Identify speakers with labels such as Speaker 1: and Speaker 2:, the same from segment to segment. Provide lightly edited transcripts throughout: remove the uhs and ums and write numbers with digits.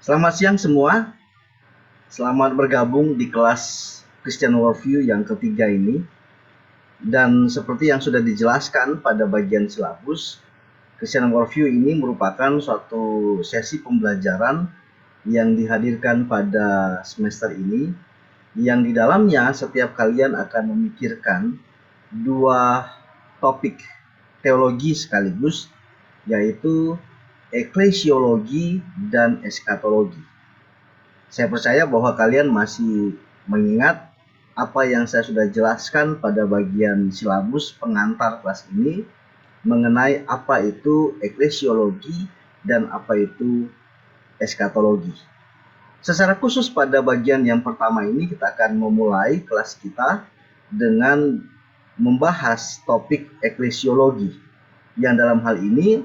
Speaker 1: Selamat siang semua, selamat bergabung di kelas Christian Worldview yang ketiga ini. Dan seperti yang sudah dijelaskan pada bagian silabus, Christian Worldview ini merupakan suatu sesi pembelajaran yang dihadirkan pada semester ini, yang di dalamnya setiap kalian akan memikirkan dua topik teologi sekaligus, yaitu eklesiologi dan eskatologi. Saya percaya bahwa kalian masih mengingat apa yang saya sudah jelaskan pada bagian silabus pengantar kelas ini mengenai apa itu eklesiologi dan apa itu eskatologi. Secara khusus pada bagian yang pertama ini kita akan memulai kelas kita dengan membahas topik eklesiologi, yang dalam hal ini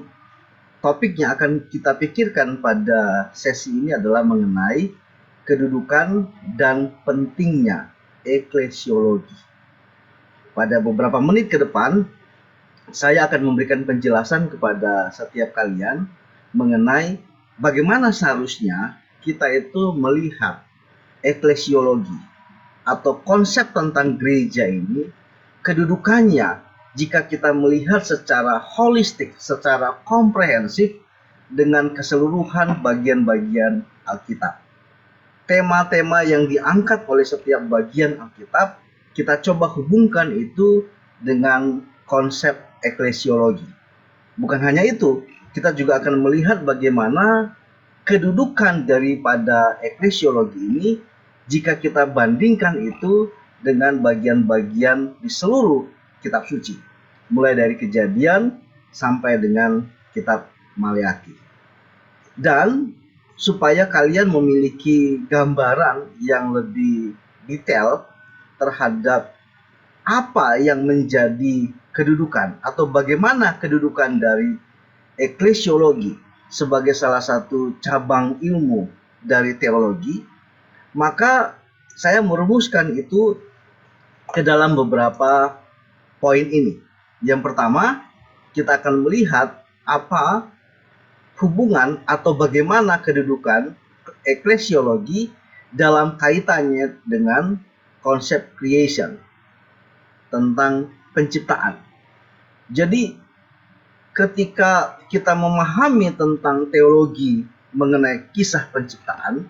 Speaker 1: topik yang akan kita pikirkan pada sesi ini adalah mengenai kedudukan dan pentingnya eklesiologi. Pada beberapa menit ke depan, saya akan memberikan penjelasan kepada setiap kalian mengenai bagaimana seharusnya kita itu melihat eklesiologi atau konsep tentang gereja ini, kedudukannya jika kita melihat secara holistik, secara komprehensif dengan keseluruhan bagian-bagian Alkitab. Tema-tema yang diangkat oleh setiap bagian Alkitab, kita coba hubungkan itu dengan konsep eklesiologi. Bukan hanya itu, kita juga akan melihat bagaimana kedudukan daripada eklesiologi ini jika kita bandingkan itu dengan bagian-bagian di seluruh kitab suci, mulai dari Kejadian sampai dengan kitab Maleakhi. Dan supaya kalian memiliki gambaran yang lebih detail terhadap apa yang menjadi kedudukan atau bagaimana kedudukan dari eklesiologi sebagai salah satu cabang ilmu dari teologi, maka saya merumuskan itu ke dalam beberapa poin ini. Yang pertama, kita akan melihat apa hubungan atau bagaimana kedudukan eklesiologi dalam kaitannya dengan konsep creation, tentang penciptaan. Jadi ketika kita memahami tentang teologi mengenai kisah penciptaan,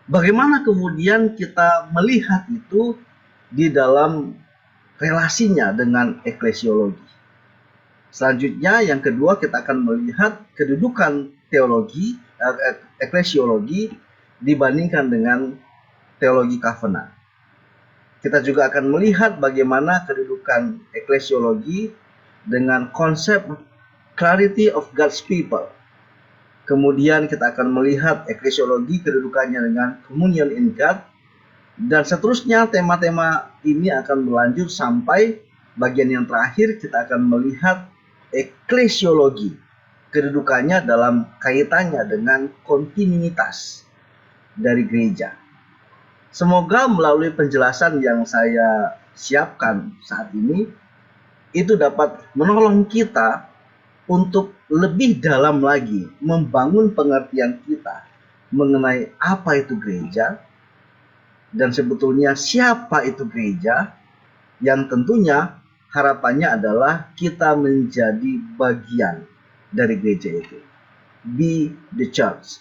Speaker 1: bagaimana kemudian kita melihat itu di dalam relasinya dengan eklesiologi. Selanjutnya yang kedua, kita akan melihat kedudukan teologi eklesiologi dibandingkan dengan teologi covenant. Kita juga akan melihat bagaimana kedudukan eklesiologi dengan konsep clarity of God's people. Kemudian kita akan melihat eklesiologi kedudukannya dengan communion in God, dan seterusnya tema-tema ini akan berlanjut sampai bagian yang terakhir. Kita akan melihat eklesiologi kedudukannya dalam kaitannya dengan kontinuitas dari gereja. Semoga melalui penjelasan yang saya siapkan saat ini itu dapat menolong kita untuk lebih dalam lagi membangun pengertian kita mengenai apa itu gereja dan sebetulnya siapa itu gereja, yang tentunya harapannya adalah kita menjadi bagian dari gereja itu. Be the church.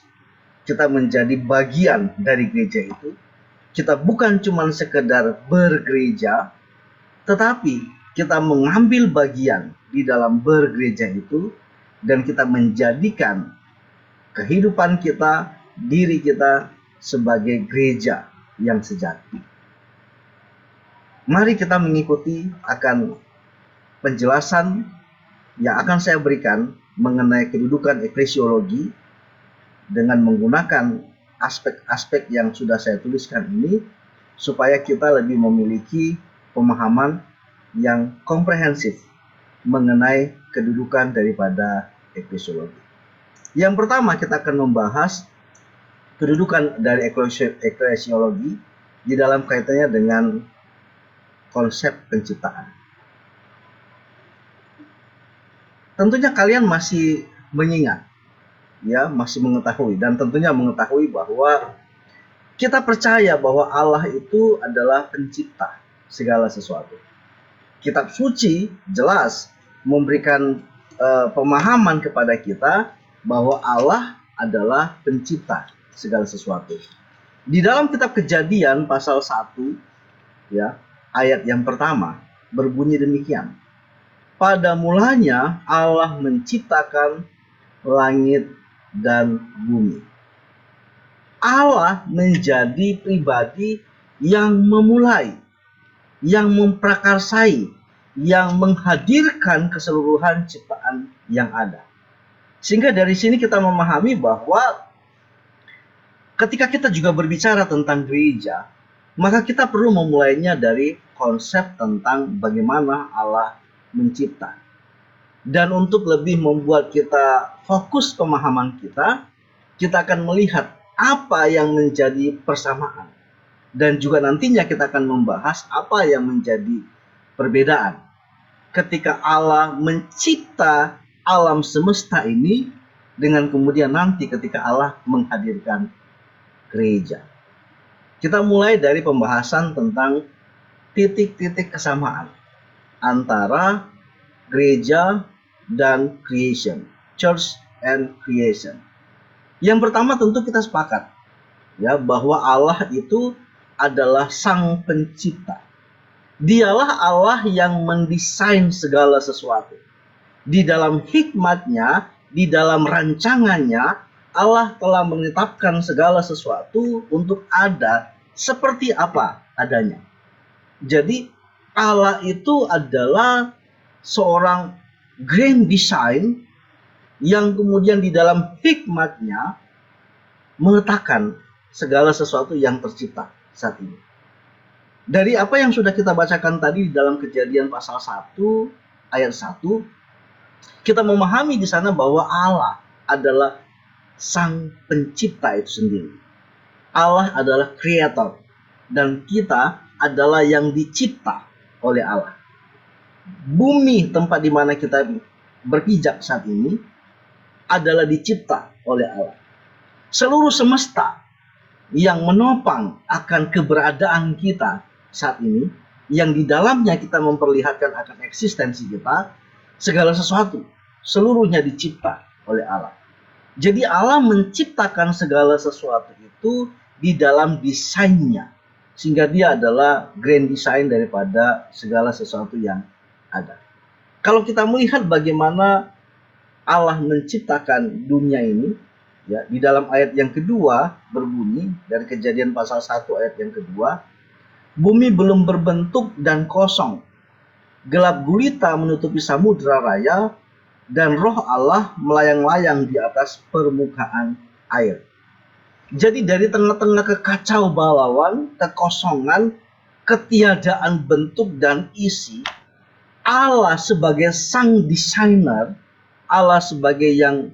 Speaker 1: Kita menjadi bagian dari gereja itu. Kita bukan cuma sekedar bergereja, tetapi kita mengambil bagian di dalam bergereja itu, dan kita menjadikan kehidupan kita, diri kita sebagai gereja yang sejati. Mari kita mengikuti akan penjelasan yang akan saya berikan mengenai kedudukan eklesiologi dengan menggunakan aspek-aspek yang sudah saya tuliskan ini, supaya kita lebih memiliki pemahaman yang komprehensif mengenai kedudukan daripada eklesiologi. Yang pertama, kita akan membahas kedudukan dari eklesiologi di dalam kaitannya dengan konsep penciptaan. Tentunya kalian masih mengingat ya masih mengetahui, dan tentunya mengetahui bahwa kita percaya bahwa Allah itu adalah pencipta segala sesuatu. Kitab suci jelas memberikan pemahaman kepada kita bahwa Allah adalah pencipta segala sesuatu. Di dalam kitab Kejadian pasal 1 ya, ayat yang pertama berbunyi demikian. Pada mulanya Allah menciptakan langit dan bumi. Allah menjadi pribadi yang memulai, yang memprakarsai, yang menghadirkan keseluruhan ciptaan yang ada. Sehingga dari sini kita memahami bahwa ketika kita juga berbicara tentang gereja, maka kita perlu memulainya dari konsep tentang bagaimana Allah mencipta. Dan untuk lebih membuat kita fokus pemahaman kita akan melihat apa yang menjadi persamaan. Dan juga nantinya kita akan membahas apa yang menjadi perbedaan. Ketika Allah mencipta alam semesta ini, dengan kemudian nanti ketika Allah menghadirkan gereja. Kita mulai dari pembahasan tentang titik-titik kesamaan antara gereja dan creation, church and creation. Yang pertama tentu kita sepakat ya bahwa Allah itu adalah sang pencipta. Dialah Allah yang mendesain segala sesuatu. Di dalam hikmatnya, di dalam rancangannya, Allah telah menetapkan segala sesuatu untuk ada seperti apa adanya. Jadi Allah itu adalah seorang grand design yang kemudian di dalam hikmatnya meletakkan segala sesuatu yang tercipta saat ini. Dari apa yang sudah kita bacakan tadi di dalam Kejadian pasal 1 ayat 1, kita memahami di sana bahwa Allah adalah sang pencipta itu sendiri. Allah adalah creator dan kita adalah yang dicipta oleh Allah. Bumi tempat di mana kita berpijak saat ini adalah dicipta oleh Allah. Seluruh semesta yang menopang akan keberadaan kita saat ini, yang di dalamnya kita memperlihatkan akan eksistensi kita, segala sesuatu, seluruhnya dicipta oleh Allah. Jadi Allah menciptakan segala sesuatu itu di dalam desainnya, sehingga dia adalah grand design daripada segala sesuatu yang ada. Kalau kita melihat bagaimana Allah menciptakan dunia ini, ya, di dalam ayat yang kedua berbunyi dari Kejadian pasal 1 ayat yang kedua, bumi belum berbentuk dan kosong, gelap gulita menutupi samudra raya, dan roh Allah melayang-layang di atas permukaan air. Jadi dari tengah-tengah kekacau balauan, kekosongan, ketiadaan bentuk dan isi, Allah sebagai sang desainer, Allah sebagai yang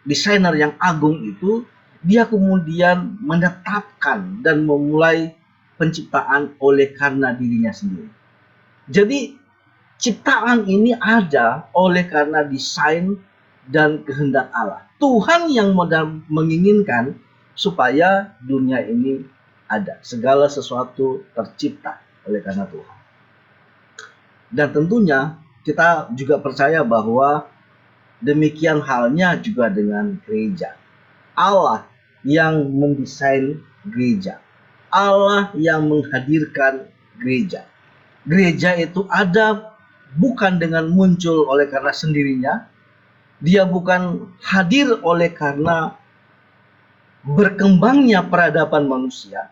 Speaker 1: desainer yang agung itu, dia kemudian menetapkan dan memulai penciptaan oleh karena dirinya sendiri. Jadi ciptaan ini ada oleh karena desain dan kehendak Allah. Tuhan yang menginginkan supaya dunia ini ada. Segala sesuatu tercipta oleh karena Tuhan. Dan tentunya kita juga percaya bahwa demikian halnya juga dengan gereja. Allah yang mendesain gereja. Allah yang menghadirkan gereja. Gereja itu ada bukan dengan muncul oleh karena sendirinya. Dia bukan hadir oleh karena berkembangnya peradaban manusia.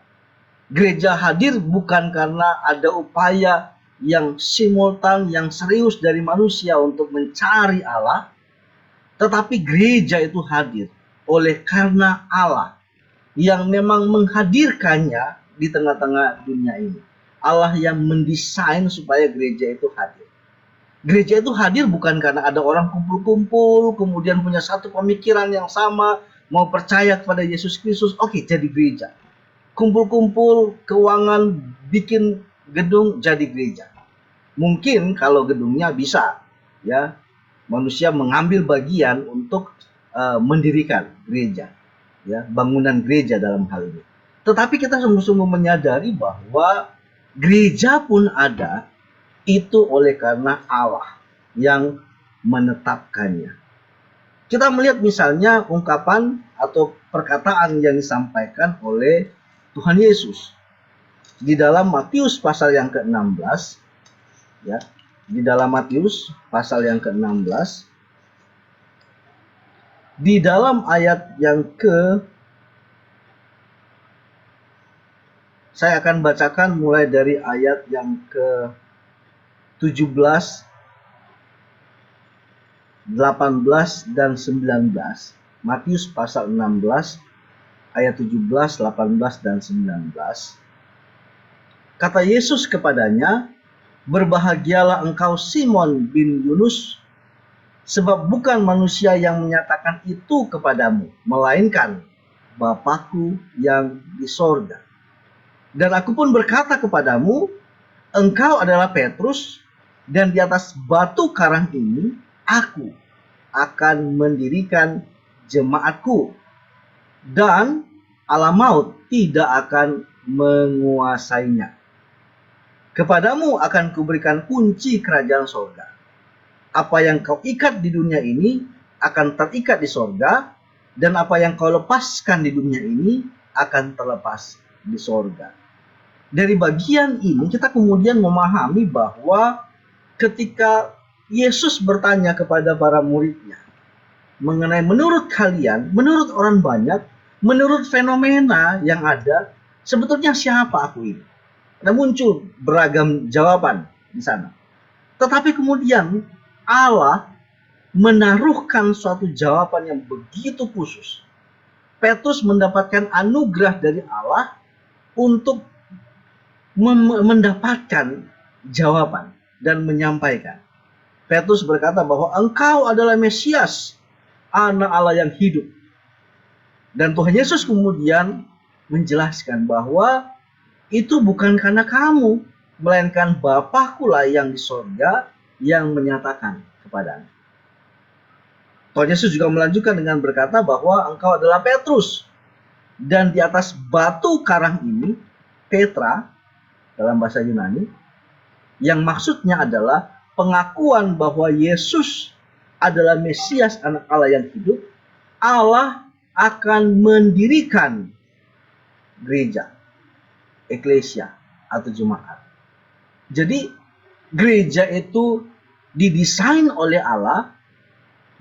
Speaker 1: Gereja hadir bukan karena ada upaya yang simultan, yang serius dari manusia untuk mencari Allah. Tetapi gereja itu hadir oleh karena Allah yang memang menghadirkannya di tengah-tengah dunia ini. Allah yang mendesain supaya gereja itu hadir. Gereja itu hadir bukan karena ada orang kumpul-kumpul, kemudian punya satu pemikiran yang sama, mau percaya kepada Yesus Kristus, oke, jadi gereja. Kumpul-kumpul, keuangan, bikin gedung, jadi gereja. Mungkin kalau gedungnya bisa, ya, manusia mengambil bagian untuk mendirikan gereja, ya, bangunan gereja dalam hal ini. Tetapi kita sungguh-sungguh menyadari bahwa gereja pun ada itu oleh karena Allah yang menetapkannya. Kita melihat misalnya ungkapan atau perkataan yang disampaikan oleh Tuhan Yesus di dalam Matius pasal yang ke-16, ya. Di dalam Matius pasal yang ke-16, di dalam ayat yang saya akan bacakan mulai dari ayat yang ke-17, 18 dan 19. Matius pasal 16 ayat 17, 18 dan 19. Kata Yesus kepadanya, "Berbahagialah engkau Simon bin Yunus, sebab bukan manusia yang menyatakan itu kepadamu, melainkan Bapa-Ku yang di sorga. Dan aku pun berkata kepadamu, engkau adalah Petrus, dan di atas batu karang ini aku akan mendirikan jemaatku, dan alam maut tidak akan menguasainya. Kepadamu akan kuberikan kunci kerajaan sorga. Apa yang kau ikat di dunia ini akan terikat di sorga, dan apa yang kau lepaskan di dunia ini akan terlepas di sorga." Dari bagian ini kita kemudian memahami bahwa ketika Yesus bertanya kepada para muridnya mengenai menurut kalian, menurut orang banyak, menurut fenomena yang ada, sebetulnya siapa aku ini? Ada muncul beragam jawaban di sana. Tetapi kemudian Allah menaruhkan suatu jawaban yang begitu khusus. Petrus mendapatkan anugerah dari Allah untuk mendapatkan jawaban dan menyampaikan. Petrus berkata bahwa engkau adalah Mesias, anak Allah yang hidup. Dan Tuhan Yesus kemudian menjelaskan bahwa itu bukan karena kamu, melainkan Bapa-Ku lah yang di sorga yang menyatakan kepadamu. Tuhan Yesus juga melanjutkan dengan berkata bahwa engkau adalah Petrus, dan di atas batu karang ini, Petra dalam bahasa Yunani, yang maksudnya adalah pengakuan bahwa Yesus adalah Mesias, anak Allah yang hidup. Allah akan mendirikan gereja, eklesia atau jemaat. Jadi gereja itu didesain oleh Allah,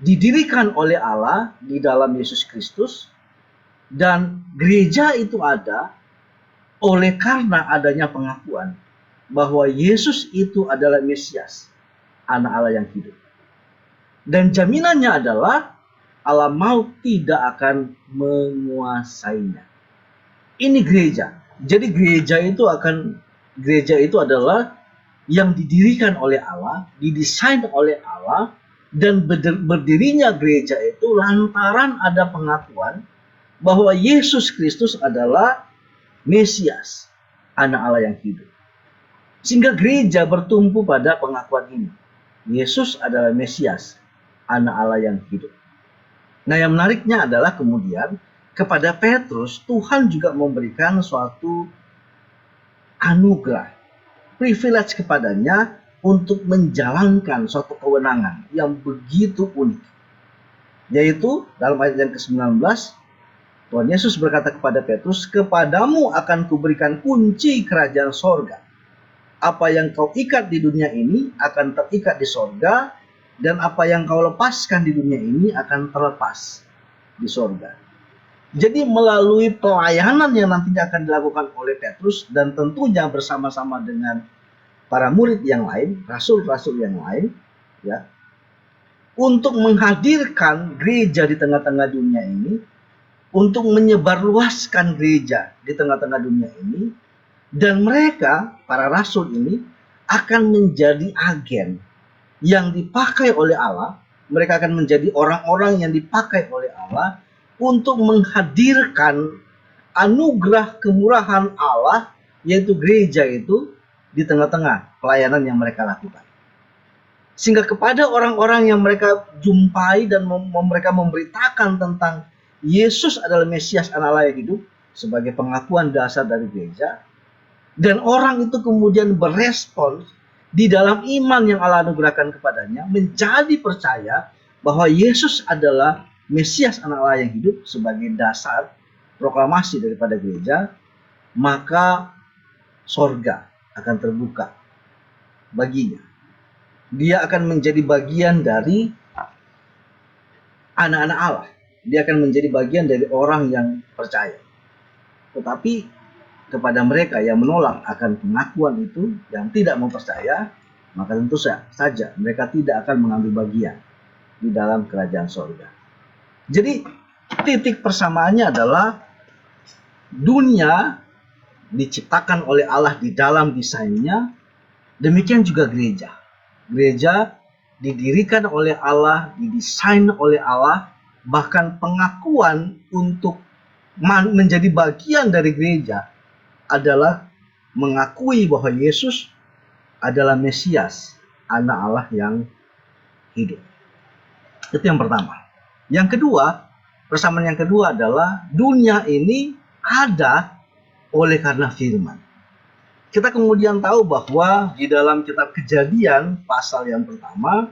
Speaker 1: didirikan oleh Allah di dalam Yesus Kristus, dan gereja itu ada oleh karena adanya pengakuan bahwa Yesus itu adalah Mesias, anak Allah yang hidup. Dan jaminannya adalah alam maut tidak akan menguasainya. Ini gereja. Jadi gereja itu adalah yang didirikan oleh Allah, didesain oleh Allah, dan berdirinya gereja itu lantaran ada pengakuan bahwa Yesus Kristus adalah Mesias, anak Allah yang hidup. Sehingga gereja bertumpu pada pengakuan ini. Yesus adalah Mesias, anak Allah yang hidup. Nah, yang menariknya adalah kemudian kepada Petrus, Tuhan juga memberikan suatu anugerah, privilege kepadanya untuk menjalankan suatu kewenangan yang begitu unik. Yaitu dalam ayat yang ke-19, Tuhan Yesus berkata kepada Petrus, "Kepadamu akan kuberikan kunci kerajaan sorga. Apa yang kau ikat di dunia ini akan terikat di sorga, dan apa yang kau lepaskan di dunia ini akan terlepas di sorga." Jadi melalui pelayanan yang nantinya akan dilakukan oleh Petrus, dan tentunya bersama-sama dengan para murid yang lain, rasul-rasul yang lain, ya, untuk menghadirkan gereja di tengah-tengah dunia ini, untuk menyebarluaskan gereja di tengah-tengah dunia ini, dan mereka, para rasul ini, akan menjadi agen yang dipakai oleh Allah. Mereka akan menjadi orang-orang yang dipakai oleh Allah untuk menghadirkan anugerah kemurahan Allah, yaitu gereja itu, di tengah-tengah pelayanan yang mereka lakukan. Sehingga kepada orang-orang yang mereka jumpai dan mereka memberitakan tentang Yesus adalah Mesias anak Allah yang hidup sebagai pengakuan dasar dari gereja, dan orang itu kemudian berespons di dalam iman yang Allah anugerahkan kepadanya, menjadi percaya bahwa Yesus adalah Mesias anak Allah yang hidup sebagai dasar proklamasi daripada gereja, maka sorga akan terbuka baginya. Dia akan menjadi bagian dari anak-anak Allah. Dia akan menjadi bagian dari orang yang percaya. Tetapi kepada mereka yang menolak akan pengakuan itu, yang tidak mau percaya, maka tentu saja mereka tidak akan mengambil bagian di dalam kerajaan sorga. Jadi titik persamaannya adalah dunia diciptakan oleh Allah di dalam desainnya, demikian juga gereja. Gereja didirikan oleh Allah, didesain oleh Allah, bahkan pengakuan untuk menjadi bagian dari gereja adalah mengakui bahwa Yesus adalah Mesias, anak Allah yang hidup. Itu yang pertama. Yang kedua, persamaan yang kedua adalah dunia ini ada oleh karena firman. Kita kemudian tahu bahwa di dalam kitab Kejadian pasal yang pertama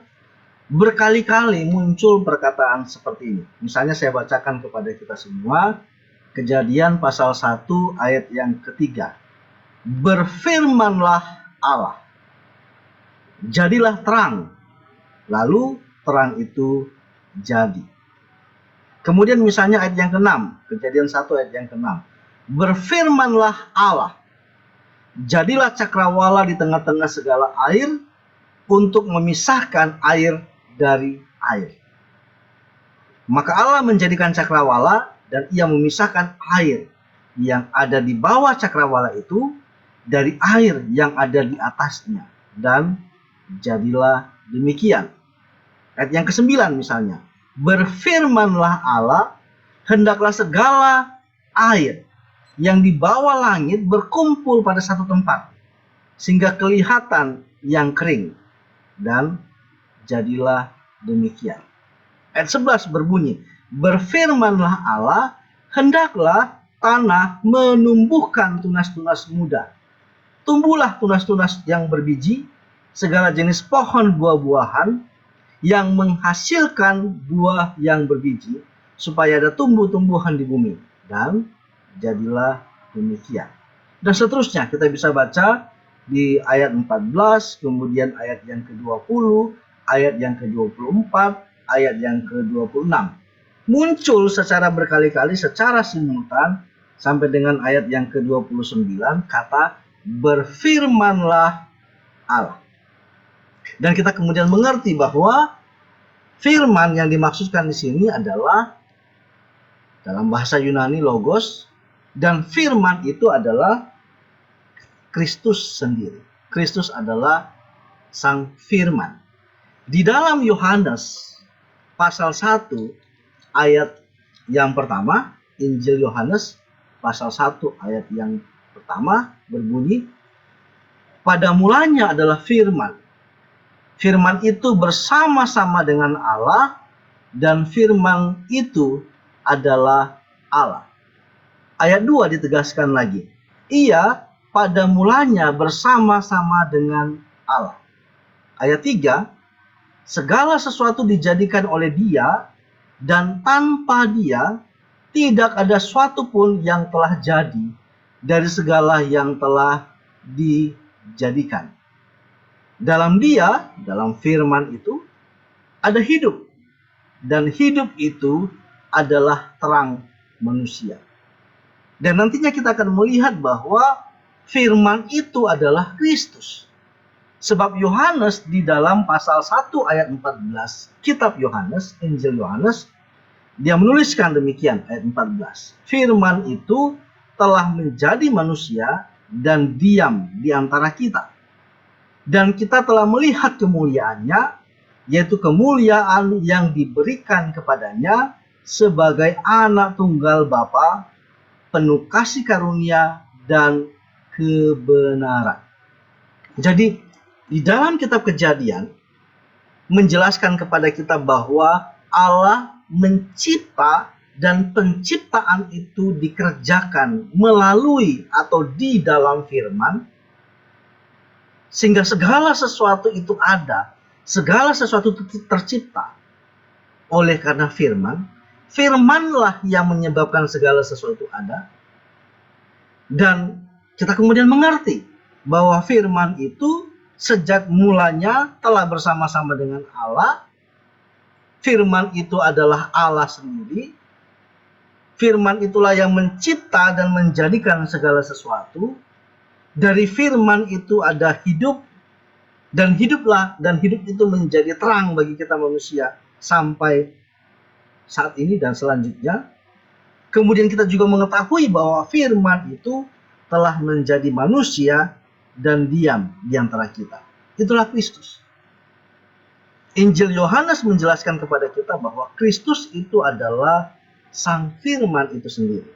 Speaker 1: berkali-kali muncul perkataan seperti ini. Misalnya saya bacakan kepada kita semua, Kejadian pasal 1 ayat yang ketiga. Berfirmanlah Allah, jadilah terang, lalu terang itu jadi. Kemudian misalnya ayat yang ke-6, Kejadian 1 ayat yang ke-6. Berfirmanlah Allah, jadilah cakrawala di tengah-tengah segala air untuk memisahkan air dari air. Maka Allah menjadikan cakrawala dan ia memisahkan air yang ada di bawah cakrawala itu dari air yang ada di atasnya. Dan jadilah demikian. Ayat yang ke-9 misalnya. Berfirmanlah Allah, hendaklah segala air yang di bawah langit berkumpul pada satu tempat, sehingga kelihatan yang kering. Dan jadilah demikian. Ayat 11 berbunyi, berfirmanlah Allah, hendaklah tanah menumbuhkan tunas-tunas muda. Tumbuhlah tunas-tunas yang berbiji, segala jenis pohon buah-buahan, yang menghasilkan buah yang berbiji, supaya ada tumbuh-tumbuhan di bumi. Dan jadilah demikian. Dan seterusnya kita bisa baca di ayat 14, kemudian ayat yang ke-20, ayat yang ke-24, ayat yang ke-26. Muncul secara berkali-kali, secara simultan, sampai dengan ayat yang ke-29, kata berfirmanlah Allah. Dan kita kemudian mengerti bahwa firman yang dimaksudkan di sini adalah dalam bahasa Yunani logos, dan firman itu adalah Kristus sendiri. Kristus adalah sang firman. Di dalam Yohanes pasal 1 ayat yang pertama, Injil Yohanes pasal 1 ayat yang pertama berbunyi, pada mulanya adalah firman. Firman itu bersama-sama dengan Allah, dan firman itu adalah Allah. Ayat 2 ditegaskan lagi, ia pada mulanya bersama-sama dengan Allah. Ayat 3, segala sesuatu dijadikan oleh dia, dan tanpa dia tidak ada suatu pun yang telah jadi dari segala yang telah dijadikan. Dalam dia, dalam firman itu, ada hidup. Dan hidup itu adalah terang manusia. Dan nantinya kita akan melihat bahwa firman itu adalah Kristus. Sebab Yohanes di dalam pasal 1 ayat 14, kitab Yohanes, Injil Yohanes, dia menuliskan demikian ayat 14. Firman itu telah menjadi manusia dan diam di antara kita. Dan kita telah melihat kemuliaannya, yaitu kemuliaan yang diberikan kepadanya sebagai anak tunggal Bapa, penuh kasih karunia dan kebenaran. Jadi di dalam kitab Kejadian menjelaskan kepada kita bahwa Allah mencipta dan penciptaan itu dikerjakan melalui atau di dalam firman, sehingga segala sesuatu itu ada, segala sesuatu itu tercipta oleh karena firman. Firmanlah yang menyebabkan segala sesuatu ada. Dan kita kemudian mengerti bahwa firman itu sejak mulanya telah bersama-sama dengan Allah. Firman itu adalah Allah sendiri. Firman itulah yang mencipta dan menjadikan segala sesuatu. Dari firman itu ada hidup, dan hiduplah, dan hidup itu menjadi terang bagi kita manusia sampai saat ini dan selanjutnya. Kemudian kita juga mengetahui bahwa firman itu telah menjadi manusia dan diam di antara kita. Itulah Kristus. Injil Yohanes menjelaskan kepada kita bahwa Kristus itu adalah Sang Firman itu sendiri.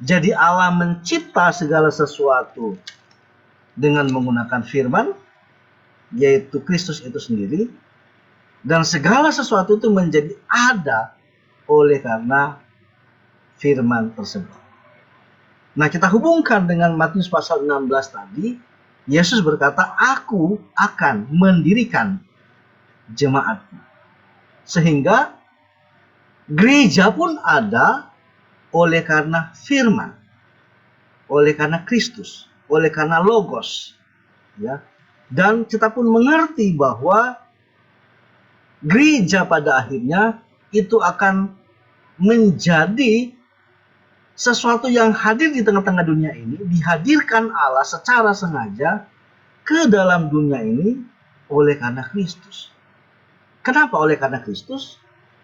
Speaker 1: Jadi Allah mencipta segala sesuatu dengan menggunakan firman, yaitu Kristus itu sendiri. Dan segala sesuatu itu menjadi ada oleh karena firman tersebut. Nah, kita hubungkan dengan Matius pasal 16 tadi. Yesus berkata, aku akan mendirikan jemaatku. Sehingga gereja pun ada oleh karena firman, oleh karena Kristus, oleh karena logos, ya. Dan kita pun mengerti bahwa gereja pada akhirnya itu akan menjadi sesuatu yang hadir di tengah-tengah dunia ini, dihadirkan Allah secara sengaja ke dalam dunia ini oleh karena Kristus. Kenapa oleh karena Kristus?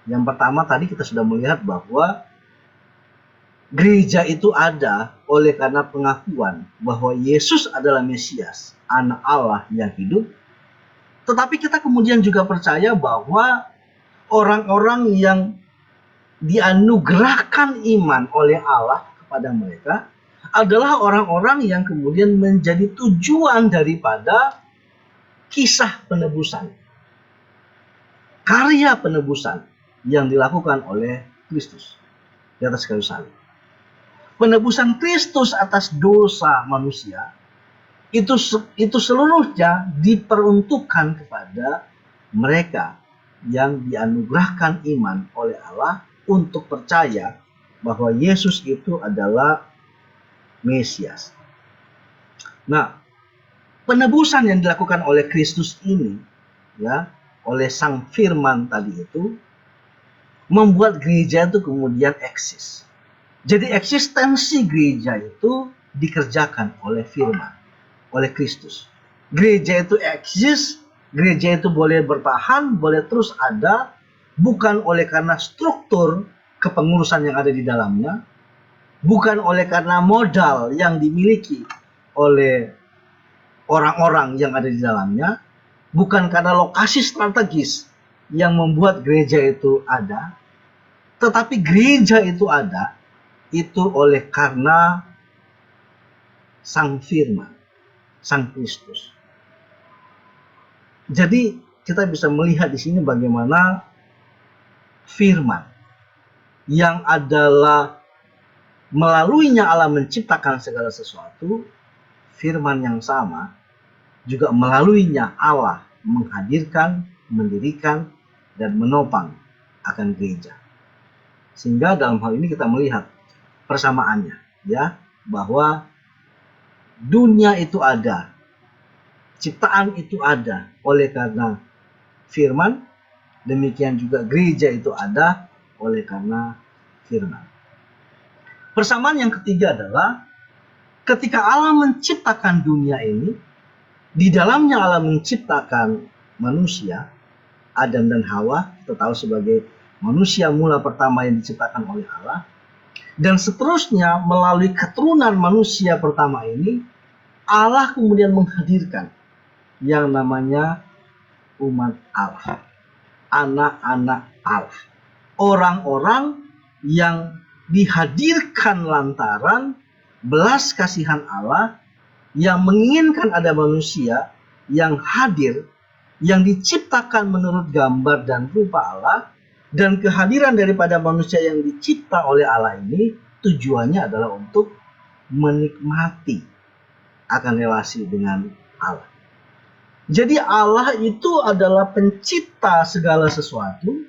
Speaker 1: Yang pertama tadi kita sudah melihat bahwa gereja itu ada oleh karena pengakuan bahwa Yesus adalah Mesias, Anak Allah yang hidup. Tetapi kita kemudian juga percaya bahwa orang-orang yang dianugerahkan iman oleh Allah kepada mereka adalah orang-orang yang kemudian menjadi tujuan daripada kisah penebusan, karya penebusan yang dilakukan oleh Kristus di atas kayu salib. Penebusan Kristus atas dosa manusia itu seluruhnya diperuntukkan kepada mereka yang dianugerahkan iman oleh Allah untuk percaya bahwa Yesus itu adalah Mesias. Nah, penebusan yang dilakukan oleh Kristus ini, ya, oleh Sang Firman tadi itu, membuat gereja itu kemudian eksis. Jadi eksistensi gereja itu dikerjakan oleh firman, oleh Kristus. Gereja itu eksis, gereja itu boleh bertahan, boleh terus ada, bukan oleh karena struktur kepengurusan yang ada di dalamnya, bukan oleh karena modal yang dimiliki oleh orang-orang yang ada di dalamnya, bukan karena lokasi strategis yang membuat gereja itu ada, tetapi gereja itu ada itu oleh karena Sang Firman, Sang Kristus. Jadi kita bisa melihat di sini bagaimana firman yang adalah melaluinya Allah menciptakan segala sesuatu, firman yang sama juga melaluinya Allah menghadirkan, mendirikan, dan menopang akan gereja. Sehingga dalam hal ini kita melihat persamaannya, ya, bahwa dunia itu ada, ciptaan itu ada oleh karena firman, demikian juga gereja itu ada oleh karena firman. Persamaan yang ketiga adalah ketika Allah menciptakan dunia ini, di dalamnya Allah menciptakan manusia, Adam dan Hawa, kita tahu sebagai manusia mula pertama yang diciptakan oleh Allah. Dan seterusnya melalui keturunan manusia pertama ini, Allah kemudian menghadirkan yang namanya umat Allah, anak-anak Allah, orang-orang yang dihadirkan lantaran belas kasihan Allah yang menginginkan ada manusia yang hadir yang diciptakan menurut gambar dan rupa Allah, dan kehadiran daripada manusia yang dicipta oleh Allah ini tujuannya adalah untuk menikmati akan relasi dengan Allah. Jadi Allah itu adalah pencipta segala sesuatu.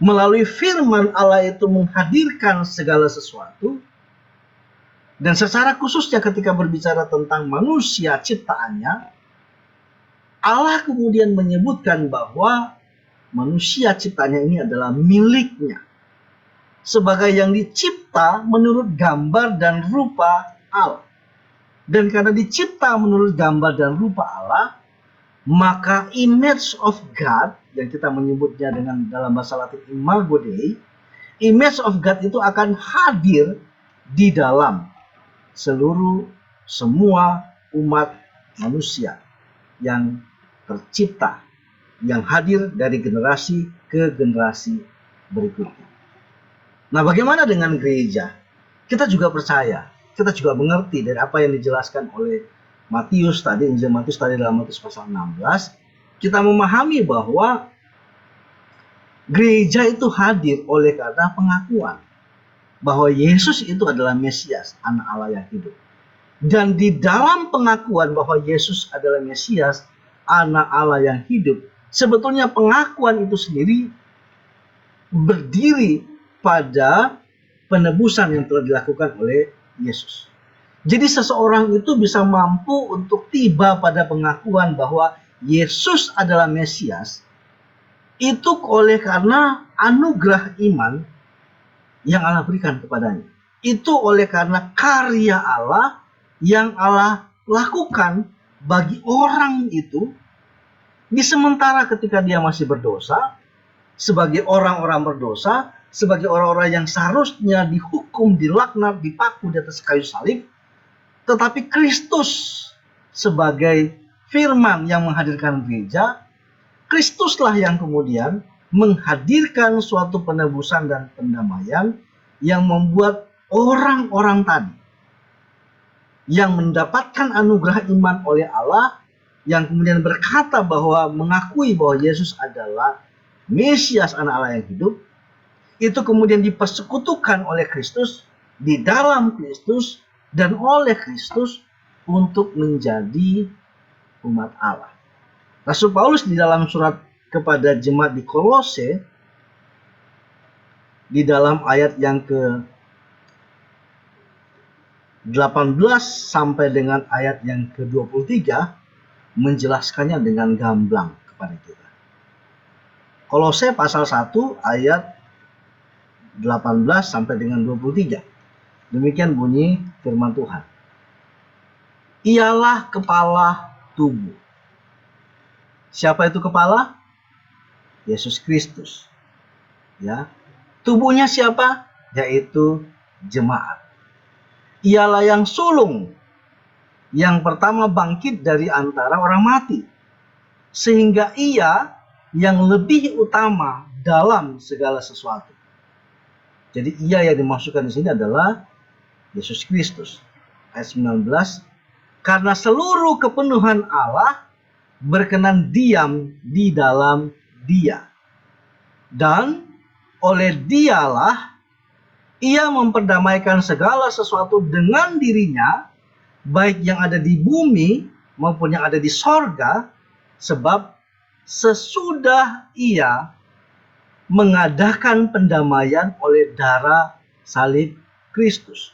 Speaker 1: Melalui firman Allah itu menghadirkan segala sesuatu. Dan secara khususnya ketika berbicara tentang manusia ciptaannya, Allah kemudian menyebutkan bahwa manusia ciptaannya ini adalah miliknya. Sebagai yang dicipta menurut gambar dan rupa Allah. Dan karena dicipta menurut gambar dan rupa Allah, maka image of God, yang kita menyebutnya dengan dalam bahasa Latin imago Dei, image of God itu akan hadir di dalam semua umat manusia yang tercipta, yang hadir dari generasi ke generasi berikutnya. Nah, bagaimana dengan gereja? Kita juga percaya, kita juga mengerti dari apa yang dijelaskan oleh Matius tadi, Injil Matius tadi dalam Matius pasal 16, kita memahami bahwa gereja itu hadir oleh karena pengakuan bahwa Yesus itu adalah Mesias, anak Allah yang hidup. Dan di dalam pengakuan bahwa Yesus adalah Mesias, anak Allah yang hidup, sebetulnya pengakuan itu sendiri berdiri pada penebusan yang telah dilakukan oleh Yesus. Jadi seseorang itu bisa mampu untuk tiba pada pengakuan bahwa Yesus adalah Mesias itu oleh karena anugerah iman yang Allah berikan kepadanya. Itu oleh karena karya Allah yang Allah lakukan bagi orang itu di sementara ketika dia masih berdosa, sebagai orang-orang berdosa, sebagai orang-orang yang seharusnya dihukum, dilaknat, dipaku di atas kayu salib, tetapi Kristus sebagai firman yang menghadirkan gereja, Kristuslah yang kemudian menghadirkan suatu penebusan dan pendamaian yang membuat orang-orang tadi yang mendapatkan anugerah iman oleh Allah, yang kemudian berkata bahwa mengakui bahwa Yesus adalah Mesias, anak Allah yang hidup, itu kemudian dipersekutukan oleh Kristus, di dalam Kristus, dan oleh Kristus untuk menjadi umat Allah. Rasul Paulus di dalam surat kepada jemaat di Kolose, di dalam ayat yang ke-18 sampai dengan ayat yang ke-23, menjelaskannya dengan gamblang kepada kita. Kolose pasal 1 ayat 18 sampai dengan 23. Demikian bunyi firman Tuhan. Ialah kepala tubuh. Siapa itu kepala? Yesus Kristus. Ya. Tubuhnya siapa? Yaitu jemaat. Ialah yang sulung, yang pertama bangkit dari antara orang mati, sehingga ia yang lebih utama dalam segala sesuatu. Jadi ia yang dimasukkan di sini adalah Yesus Kristus. Ayat 19, karena seluruh kepenuhan Allah berkenan diam di dalam Dia, dan oleh Dialah ia memperdamaikan segala sesuatu dengan dirinya, baik yang ada di bumi maupun yang ada di sorga, sebab sesudah ia mengadakan pendamaian oleh darah salib Kristus.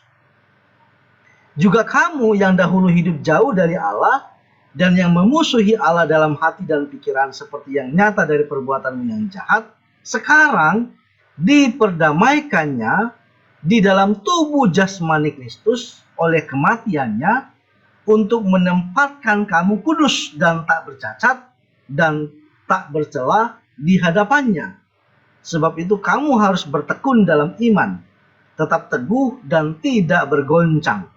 Speaker 1: Juga kamu yang dahulu hidup jauh dari Allah dan yang memusuhi Allah dalam hati dan pikiran seperti yang nyata dari perbuatanmu yang jahat, sekarang diperdamaikannya di dalam tubuh jasmani Kristus oleh kematiannya, untuk menempatkan kamu kudus dan tak bercacat dan tak bercela di hadapannya. Sebab itu kamu harus bertekun dalam iman, tetap teguh dan tidak bergoncang,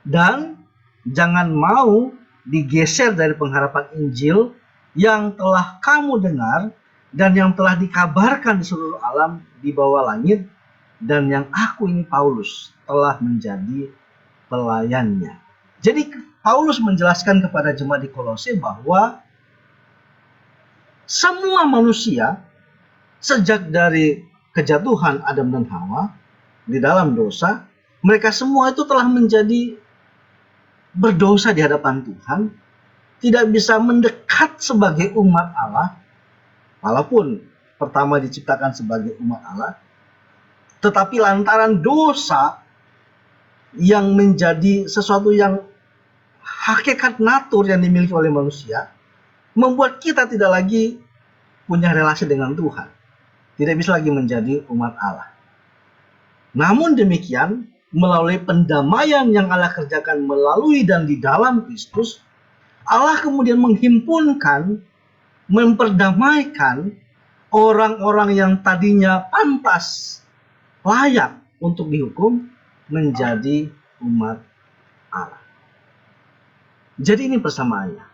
Speaker 1: dan jangan mau digeser dari pengharapan Injil yang telah kamu dengar dan yang telah dikabarkan di seluruh alam di bawah langit, dan yang aku ini Paulus telah menjadi pelayannya. Jadi Paulus menjelaskan kepada jemaat di Kolose bahwa semua manusia sejak dari kejatuhan Adam dan Hawa di dalam dosa, mereka semua itu telah menjadi berdosa di hadapan Tuhan, tidak bisa mendekat sebagai umat Allah, walaupun pertama diciptakan sebagai umat Allah, tetapi lantaran dosa yang menjadi sesuatu yang hakikat natur yang dimiliki oleh manusia, membuat kita tidak lagi punya relasi dengan Tuhan, tidak bisa lagi menjadi umat Allah. Namun demikian, melalui pendamaian yang Allah kerjakan melalui dan di dalam Kristus, Allah kemudian menghimpunkan, memperdamaikan orang-orang yang tadinya pantas, layak untuk dihukum, menjadi umat Allah. Jadi ini persamaannya.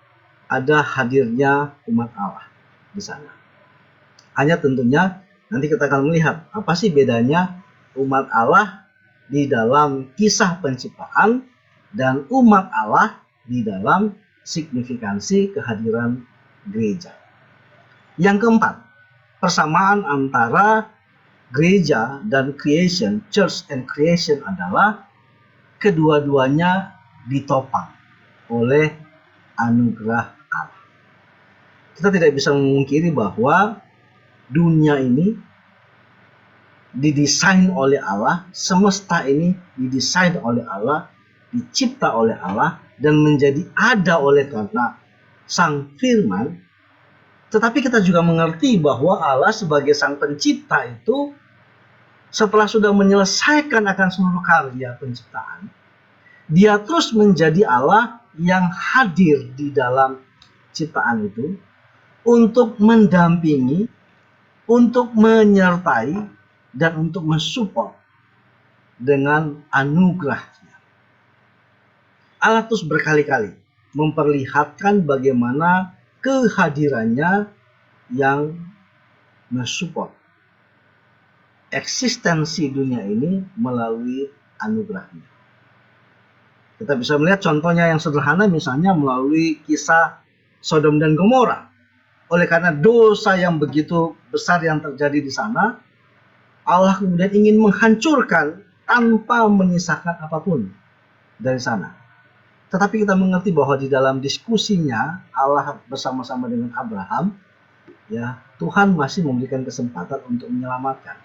Speaker 1: Ada hadirnya umat Allah di sana. Hanya tentunya nanti kita akan melihat apa sih bedanya umat Allah di dalam kisah penciptaan dan umat Allah di dalam signifikansi kehadiran gereja. Yang keempat, persamaan antara gereja dan creation, church and creation adalah kedua-duanya ditopang oleh anugerah Allah. Kita tidak bisa memungkiri bahwa dunia ini didesain oleh Allah, semesta ini didesain oleh Allah, dicipta oleh Allah, dan menjadi ada oleh karena Sang Firman. Tetapi kita juga mengerti bahwa Allah sebagai Sang Pencipta itu, setelah sudah menyelesaikan akan seluruh karya penciptaan, Dia terus menjadi Allah yang hadir di dalam ciptaan itu untuk mendampingi, untuk menyertai, dan untuk mensupport dengan anugerahnya. Allah terus berkali-kali memperlihatkan bagaimana kehadirannya yang mensupport eksistensi dunia ini melalui anugerahnya. Kita bisa melihat contohnya yang sederhana, misalnya melalui kisah Sodom dan Gomora. Oleh karena dosa yang begitu besar yang terjadi di sana, Allah kemudian ingin menghancurkan tanpa menyisakan apapun dari sana. Tetapi kita mengerti bahwa di dalam diskusinya Allah bersama-sama dengan Abraham, ya, Tuhan masih memberikan kesempatan untuk menyelamatkan.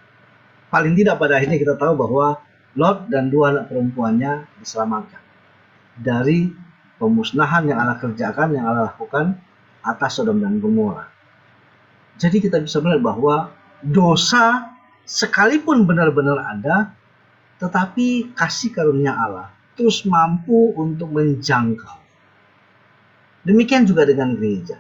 Speaker 1: Paling tidak pada akhirnya kita tahu bahwa Lot dan dua anak perempuannya diselamatkan dari pemusnahan yang Allah kerjakan, yang Allah lakukan atas Sodom dan Gomora. Jadi kita bisa melihat bahwa dosa sekalipun benar-benar ada, tetapi kasih karunia Allah terus mampu untuk menjangkau. Demikian juga dengan gereja.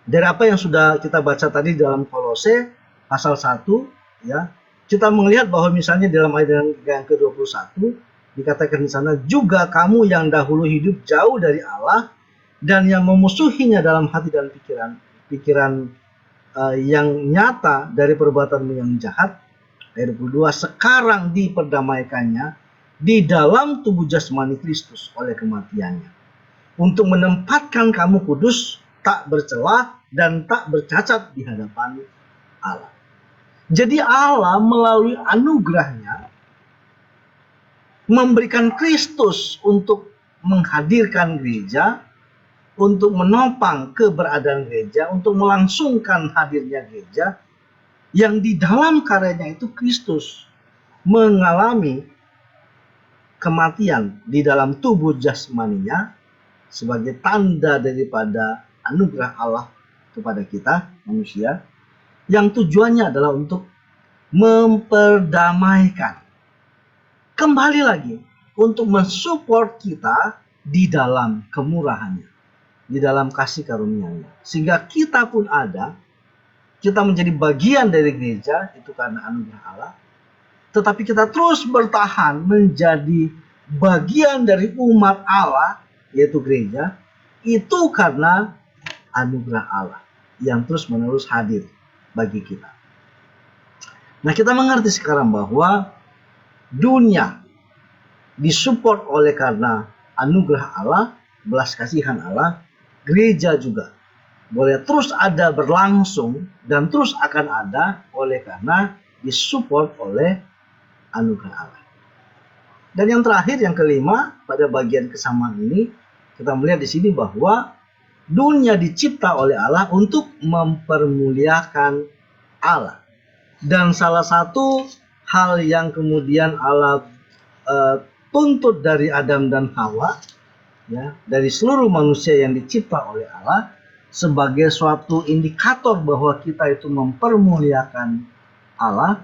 Speaker 1: Dari apa yang sudah kita baca tadi dalam Kolose pasal 1, ya, kita melihat bahwa misalnya dalam ayat yang ke-21 dikatakan di sana, juga kamu yang dahulu hidup jauh dari Allah dan yang memusuhinya dalam hati dan pikiran yang nyata dari perbuatanmu yang jahat. Ayat 22, sekarang diperdamaikannya di dalam tubuh jasmani Kristus oleh kematiannya, untuk menempatkan kamu kudus, tak bercela dan tak bercacat di hadapan Allah. Jadi Allah melalui anugerahnya memberikan Kristus untuk menghadirkan gereja, untuk menopang keberadaan gereja, untuk melangsungkan hadirnya gereja, yang di dalam karyanya itu Kristus mengalami kematian di dalam tubuh jasmaninya sebagai tanda daripada anugerah Allah kepada kita manusia, yang tujuannya adalah untuk memperdamaikan. Kembali lagi, untuk mensupport kita di dalam kemurahannya, di dalam kasih karunia-Nya. Sehingga kita pun ada, kita menjadi bagian dari gereja, itu karena anugerah Allah. Tetapi kita terus bertahan menjadi bagian dari umat Allah, yaitu gereja, itu karena anugerah Allah yang terus menerus hadir bagi kita. Nah, kita mengerti sekarang bahwa dunia disupport oleh karena anugerah Allah, belas kasihan Allah, gereja juga boleh terus ada, berlangsung, dan terus akan ada oleh karena disupport oleh anugerah Allah. Dan yang terakhir, yang kelima, pada bagian kesamaan ini kita melihat di sini bahwa dunia dicipta oleh Allah untuk mempermuliakan Allah. Dan salah satu hal yang kemudian Allah tuntut dari Adam dan Hawa, ya, dari seluruh manusia yang dicipta oleh Allah, sebagai suatu indikator bahwa kita itu mempermuliakan Allah,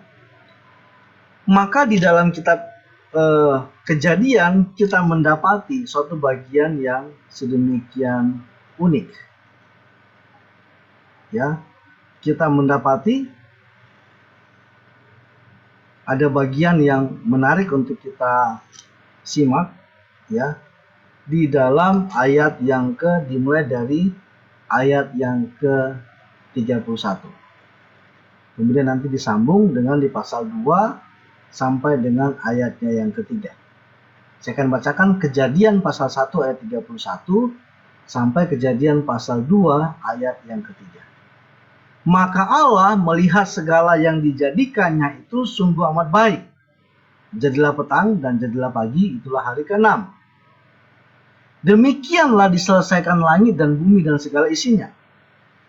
Speaker 1: maka di dalam kitab Kejadian kita mendapati suatu bagian yang sedemikian unik. Ya, kita mendapati ada bagian yang menarik untuk kita simak, ya, di dalam ayat yang dimulai dari ayat yang ke-31. Kemudian nanti disambung dengan di pasal 2 sampai dengan ayatnya yang ketiga. Saya akan bacakan Kejadian pasal 1 ayat 31 sampai Kejadian pasal 2 ayat yang ketiga. Maka Allah melihat segala yang dijadikannya itu sungguh amat baik. Jadilah petang dan jadilah pagi, itulah hari ke-6. Demikianlah diselesaikan langit dan bumi dan segala isinya.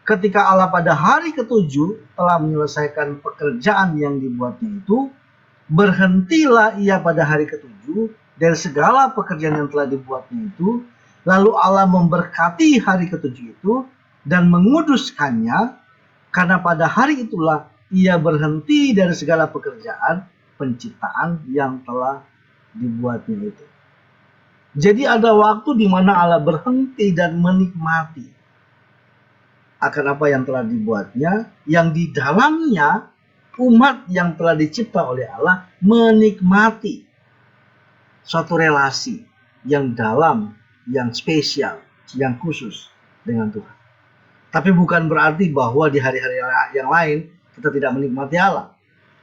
Speaker 1: Ketika Allah pada hari ke-7 telah menyelesaikan pekerjaan yang dibuatnya itu, berhentilah ia pada hari ke-7 dari segala pekerjaan yang telah dibuatnya itu. Lalu Allah memberkati hari ke-7 itu dan menguduskannya, karena pada hari itulah ia berhenti dari segala pekerjaan penciptaan yang telah dibuatnya itu. Jadi ada waktu di mana Allah berhenti dan menikmati akan apa yang telah dibuatnya, yang di dalamnya umat yang telah dicipta oleh Allah menikmati suatu relasi yang dalam, yang spesial, yang khusus dengan Tuhan. Tapi bukan berarti bahwa di hari-hari yang lain kita tidak menikmati Allah,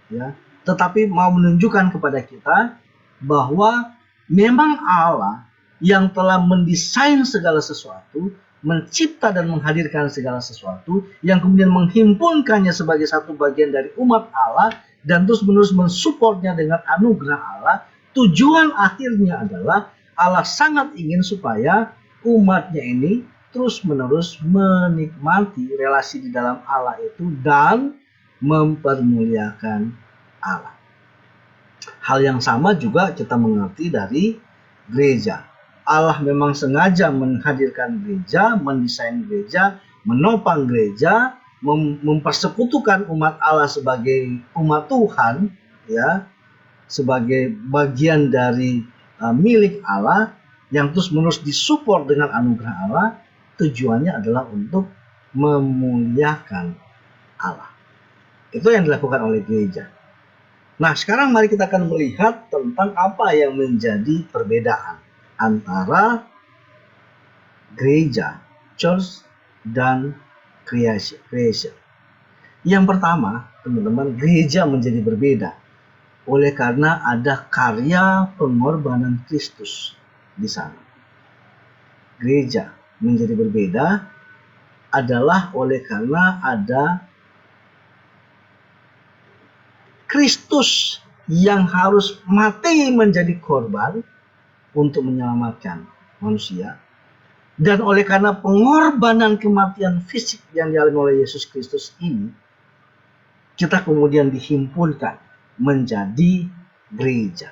Speaker 1: ya. Tetapi mau menunjukkan kepada kita bahwa memang Allah yang telah mendesain segala sesuatu, mencipta dan menghadirkan segala sesuatu, yang kemudian menghimpunkannya sebagai satu bagian dari umat Allah dan terus-menerus mensupportnya dengan anugerah Allah. Tujuan akhirnya adalah Allah sangat ingin supaya umatnya ini terus-menerus menikmati relasi di dalam Allah itu dan mempermuliakan Allah. Hal yang sama juga kita mengerti dari gereja. Allah memang sengaja menghadirkan gereja, mendesain gereja, menopang gereja, mempersekutukan umat Allah sebagai umat Tuhan, ya, sebagai bagian dari milik Allah yang terus-menerus disupport dengan anugerah Allah. Tujuannya adalah untuk memuliakan Allah. Itu yang dilakukan oleh gereja. Nah, sekarang mari kita akan melihat tentang apa yang menjadi perbedaan antara gereja, church, dan creation. Yang pertama, teman-teman, gereja menjadi berbeda oleh karena ada karya pengorbanan Kristus di sana. Gereja menjadi berbeda adalah oleh karena ada Kristus yang harus mati menjadi korban untuk menyelamatkan manusia. Dan oleh karena pengorbanan kematian fisik yang dialami oleh Yesus Kristus ini, kita kemudian dihimpunkan menjadi gereja.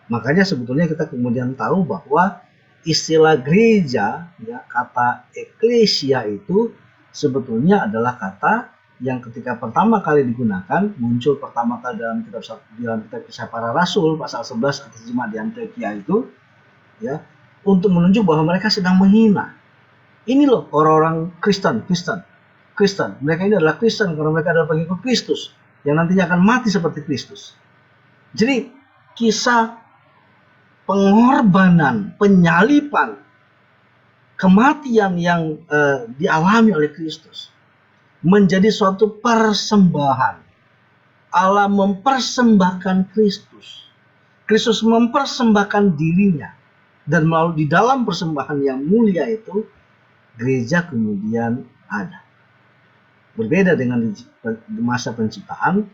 Speaker 1: Makanya sebetulnya kita kemudian tahu bahwa istilah gereja, ya, kata eklesia itu sebetulnya adalah kata yang ketika pertama kali digunakan, muncul pertama kali dalam kitab Kisah Para Rasul pasal 11 atas jemaat di Antioquia itu, ya, untuk menunjuk bahwa mereka sedang menghina. Ini loh orang-orang Kristen. Mereka ini adalah Kristen karena mereka adalah pengikut Kristus yang nantinya akan mati seperti Kristus. Jadi kisah pengorbanan, penyalipan, kematian yang dialami oleh Kristus menjadi suatu persembahan. Allah mempersembahkan Kristus. Kristus mempersembahkan dirinya. Dan melalui di dalam persembahan yang mulia itu, gereja kemudian ada. Berbeda dengan di masa penciptaan,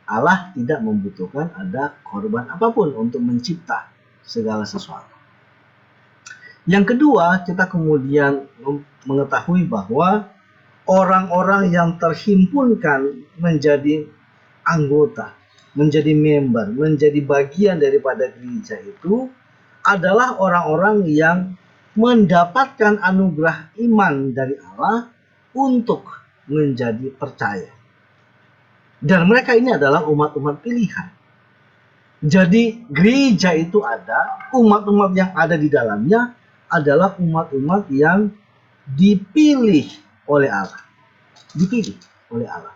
Speaker 1: Allah tidak membutuhkan ada korban apapun untuk mencipta segala sesuatu. Yang kedua, kita kemudian mengetahui bahwa orang-orang yang terhimpunkan menjadi anggota, menjadi member, menjadi bagian daripada gereja itu adalah orang-orang yang mendapatkan anugerah iman dari Allah untuk menjadi percaya. Dan mereka ini adalah umat-umat pilihan. Jadi gereja itu ada, umat-umat yang ada di dalamnya adalah umat-umat yang dipilih oleh Allah. Dipilih oleh Allah.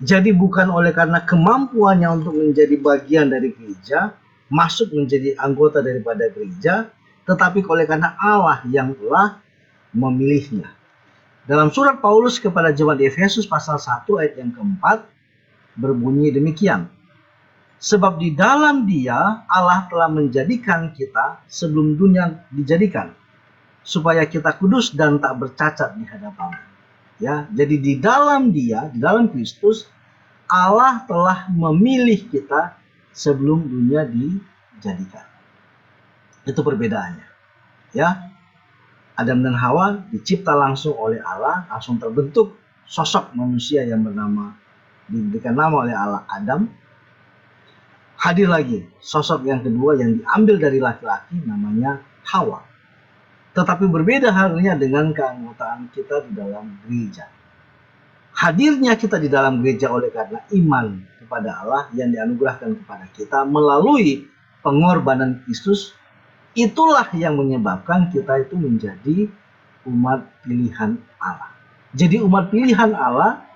Speaker 1: Jadi bukan oleh karena kemampuannya untuk menjadi bagian dari gereja, masuk menjadi anggota daripada gereja, tetapi oleh karena Allah yang telah memilihnya. Dalam surat Paulus kepada jemaat Efesus pasal 1 ayat yang keempat berbunyi demikian. Sebab di dalam Dia Allah telah menjadikan kita sebelum dunia dijadikan, supaya kita kudus dan tak bercacat di hadapan-Nya. Ya, jadi di dalam Dia, di dalam Kristus, Allah telah memilih kita sebelum dunia dijadikan. Itu perbedaannya. Ya. Adam dan Hawa dicipta langsung oleh Allah, langsung terbentuk sosok manusia yang diberikan nama oleh Allah Adam. Hadir lagi sosok yang kedua yang diambil dari laki-laki namanya Hawa. Tetapi berbeda halnya dengan keanggotaan kita di dalam gereja. Hadirnya kita di dalam gereja oleh karena iman kepada Allah yang dianugerahkan kepada kita melalui pengorbanan Kristus. Itulah yang menyebabkan kita itu menjadi umat pilihan Allah. Jadi umat pilihan Allah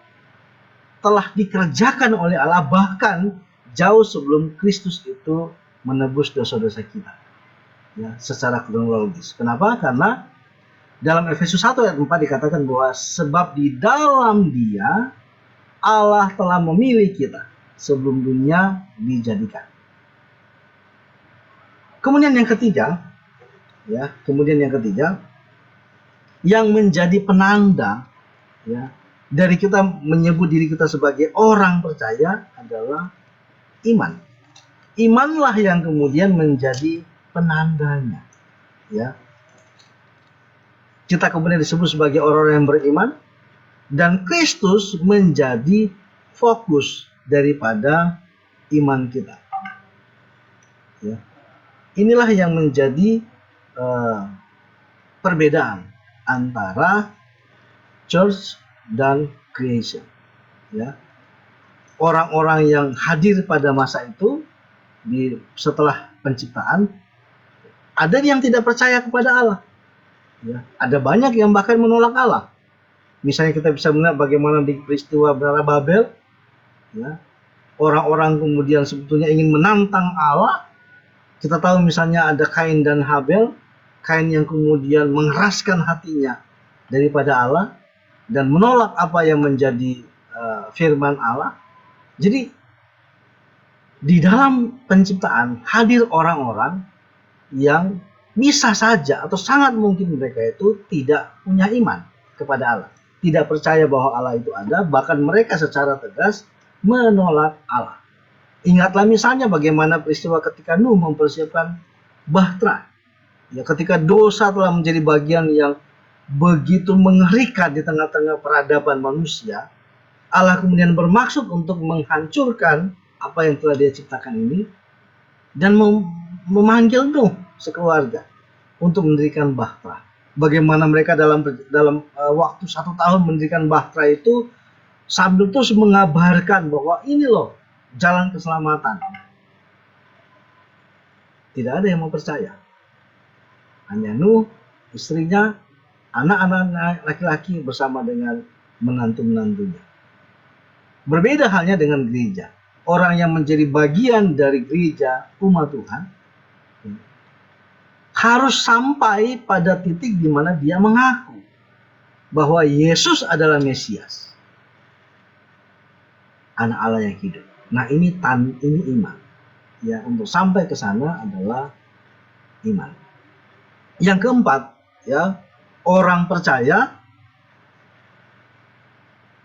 Speaker 1: telah dikerjakan oleh Allah bahkan jauh sebelum Kristus itu menebus dosa-dosa kita. Ya, secara kronologis. Kenapa? Karena dalam Efesus 1 ayat 4 dikatakan bahwa sebab di dalam Dia Allah telah memilih kita sebelum dunia dijadikan. Kemudian yang ketiga, yang menjadi penanda, ya, dari kita menyebut diri kita sebagai orang percaya adalah iman. Imanlah yang kemudian menjadi penandanya, ya. Kita kemudian disebut sebagai orang yang beriman, dan Kristus menjadi fokus daripada iman kita. Ya. Inilah yang menjadi perbedaan antara church dan creation. Ya. Orang-orang yang hadir pada masa itu setelah penciptaan, ada yang tidak percaya kepada Allah. Ya. Ada banyak yang bahkan menolak Allah. Misalnya kita bisa melihat bagaimana di peristiwa Menara Babel, ya, orang-orang kemudian sebetulnya ingin menantang Allah. Kita tahu misalnya ada Kain dan Habel, Kain yang kemudian mengeraskan hatinya daripada Allah dan menolak apa yang menjadi firman Allah. Jadi di dalam penciptaan hadir orang-orang yang bisa saja atau sangat mungkin mereka itu tidak punya iman kepada Allah, tidak percaya bahwa Allah itu ada, bahkan mereka secara tegas menolak Allah. Ingatlah misalnya bagaimana peristiwa ketika Nuh mempersiapkan bahtera. Ya, ketika dosa telah menjadi bagian yang begitu mengerikan di tengah-tengah peradaban manusia, Allah kemudian bermaksud untuk menghancurkan apa yang telah Dia ciptakan ini dan memanggil Nuh sekeluarga untuk mendirikan bahtera. Bagaimana mereka dalam waktu 1 tahun mendirikan bahtera itu sambil terus mengabarkan bahwa ini loh jalan keselamatan. Tidak ada yang mau percaya. Hanya Nuh, istrinya, anak-anak laki-laki bersama dengan menantu-menantunya. Berbeda halnya dengan gereja. Orang yang menjadi bagian dari gereja umat Tuhan harus sampai pada titik di mana dia mengaku bahwa Yesus adalah Mesias, Anak Allah yang hidup. Nah, ini iman. Ya, untuk sampai ke sana adalah iman. Yang keempat, ya, orang percaya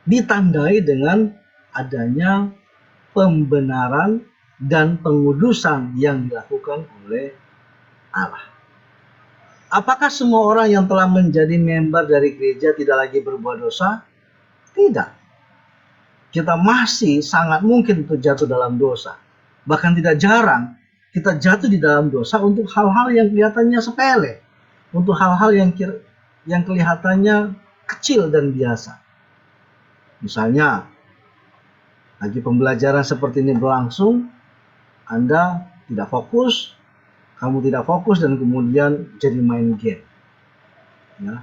Speaker 1: ditandai dengan adanya pembenaran dan pengudusan yang dilakukan oleh Allah. Apakah semua orang yang telah menjadi member dari gereja tidak lagi berbuat dosa? Tidak. Kita masih sangat mungkin untuk jatuh dalam dosa. Bahkan tidak jarang kita jatuh di dalam dosa untuk hal-hal yang kelihatannya sepele, untuk hal-hal yang kelihatannya kecil dan biasa. Misalnya, lagi pembelajaran seperti ini berlangsung, Anda tidak fokus, kamu tidak fokus dan kemudian jadi main game. Ya.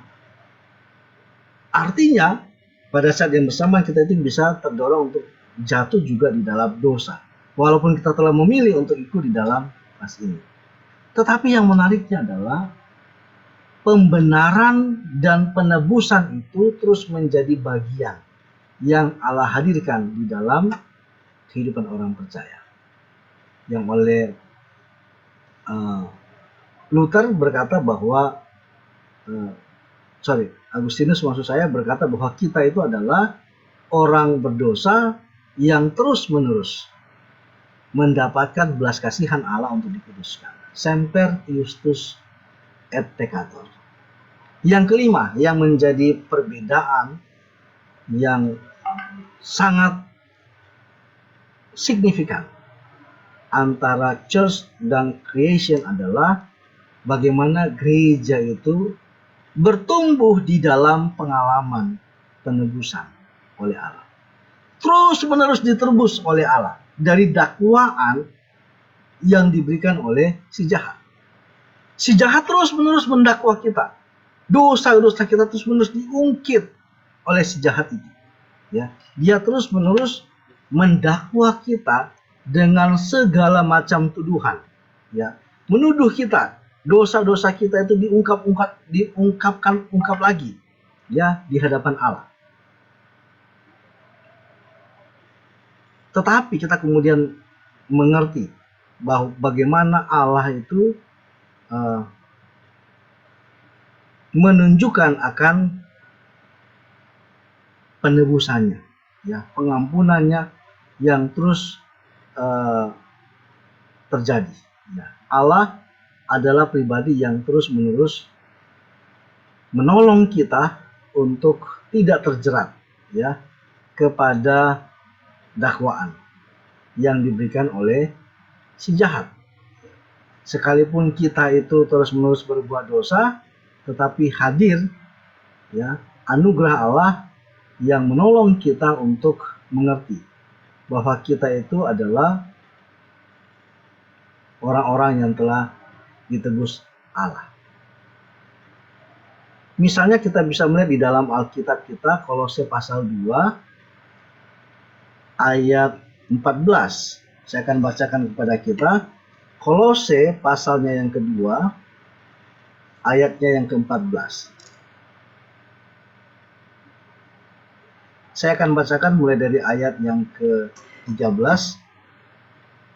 Speaker 1: Artinya, pada saat yang bersamaan kita itu bisa terdorong untuk jatuh juga di dalam dosa. Walaupun kita telah memilih untuk ikut di dalam kelas ini. Tetapi yang menariknya adalah pembenaran dan penebusan itu terus menjadi bagian yang Allah hadirkan di dalam kehidupan orang percaya. Yang oleh Luther berkata bahwa Agustinus maksud saya berkata bahwa kita itu adalah orang berdosa yang terus-menerus mendapatkan belas kasihan Allah untuk dikuduskan. Semper iustus et peccator. Yang kelima yang menjadi perbedaan yang sangat signifikan antara church dan creation adalah bagaimana gereja itu bertumbuh di dalam pengalaman penebusan oleh Allah. Terus menerus ditebus oleh Allah dari dakwaan yang diberikan oleh si jahat. Si jahat terus menerus mendakwa kita. Dosa-dosa kita terus menerus diungkit oleh si jahat itu. Ya, dia terus menerus mendakwa kita dengan segala macam tuduhan. Ya, menuduh kita. Dosa-dosa kita itu diungkap lagi ya di hadapan Allah. Tetapi kita kemudian mengerti bahwa bagaimana Allah itu menunjukkan akan penebusannya, ya, pengampunannya yang terus terjadi. Ya, Allah adalah pribadi yang terus-menerus menolong kita untuk tidak terjerat ya kepada dakwaan yang diberikan oleh si jahat. Sekalipun kita itu terus-menerus berbuat dosa, tetapi hadir ya anugerah Allah yang menolong kita untuk mengerti bahwa kita itu adalah orang-orang yang telah ditebus Allah. Misalnya kita bisa melihat di dalam Alkitab kita Kolose pasal 2 ayat 14. Saya akan bacakan kepada kita Kolose pasalnya yang kedua ayatnya yang ke-14. Saya akan bacakan mulai dari ayat yang ke-13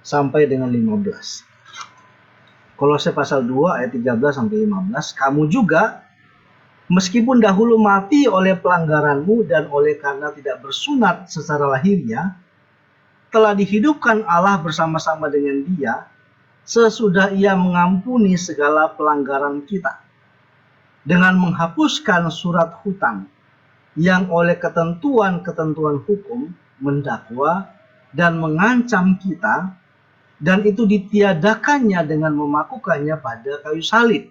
Speaker 1: sampai dengan 15. Kolose pasal 2 ayat 13 sampai 15. Kamu juga meskipun dahulu mati oleh pelanggaranmu dan oleh karena tidak bersunat secara lahirnya, telah dihidupkan Allah bersama-sama dengan Dia sesudah Ia mengampuni segala pelanggaran kita dengan menghapuskan surat hutang yang oleh ketentuan-ketentuan hukum mendakwa dan mengancam kita, dan itu ditiadakannya dengan memakukannya pada kayu salib.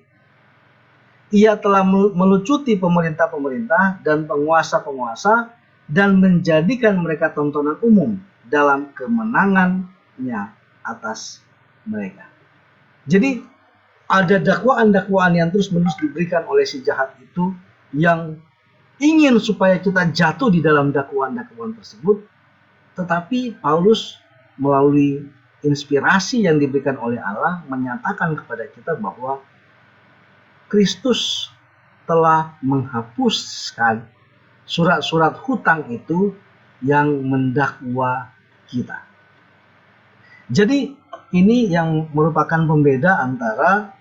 Speaker 1: Ia telah melucuti pemerintah-pemerintah dan penguasa-penguasa dan menjadikan mereka tontonan umum dalam kemenangannya atas mereka. Jadi ada dakwaan-dakwaan yang terus-menerus diberikan oleh si jahat itu yang ingin supaya kita jatuh di dalam dakwaan-dakwaan tersebut. Tetapi Paulus melalui inspirasi yang diberikan oleh Allah menyatakan kepada kita bahwa Kristus telah menghapuskan surat-surat hutang itu yang mendakwa kita. Jadi ini yang merupakan pembeda antara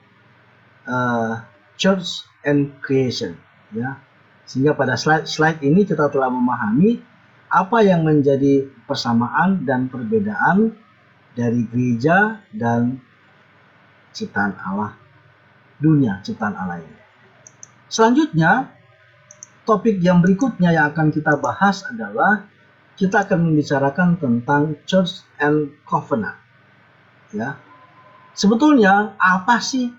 Speaker 1: church and creation, ya. Sehingga pada slide ini kita telah memahami Apa yang menjadi persamaan dan perbedaan dari gereja dan ciptaan Allah, dunia ciptaan Allah ini? Selanjutnya, topik yang berikutnya yang akan kita bahas adalah kita akan membicarakan tentang Church and Covenant. Ya, sebetulnya apa sih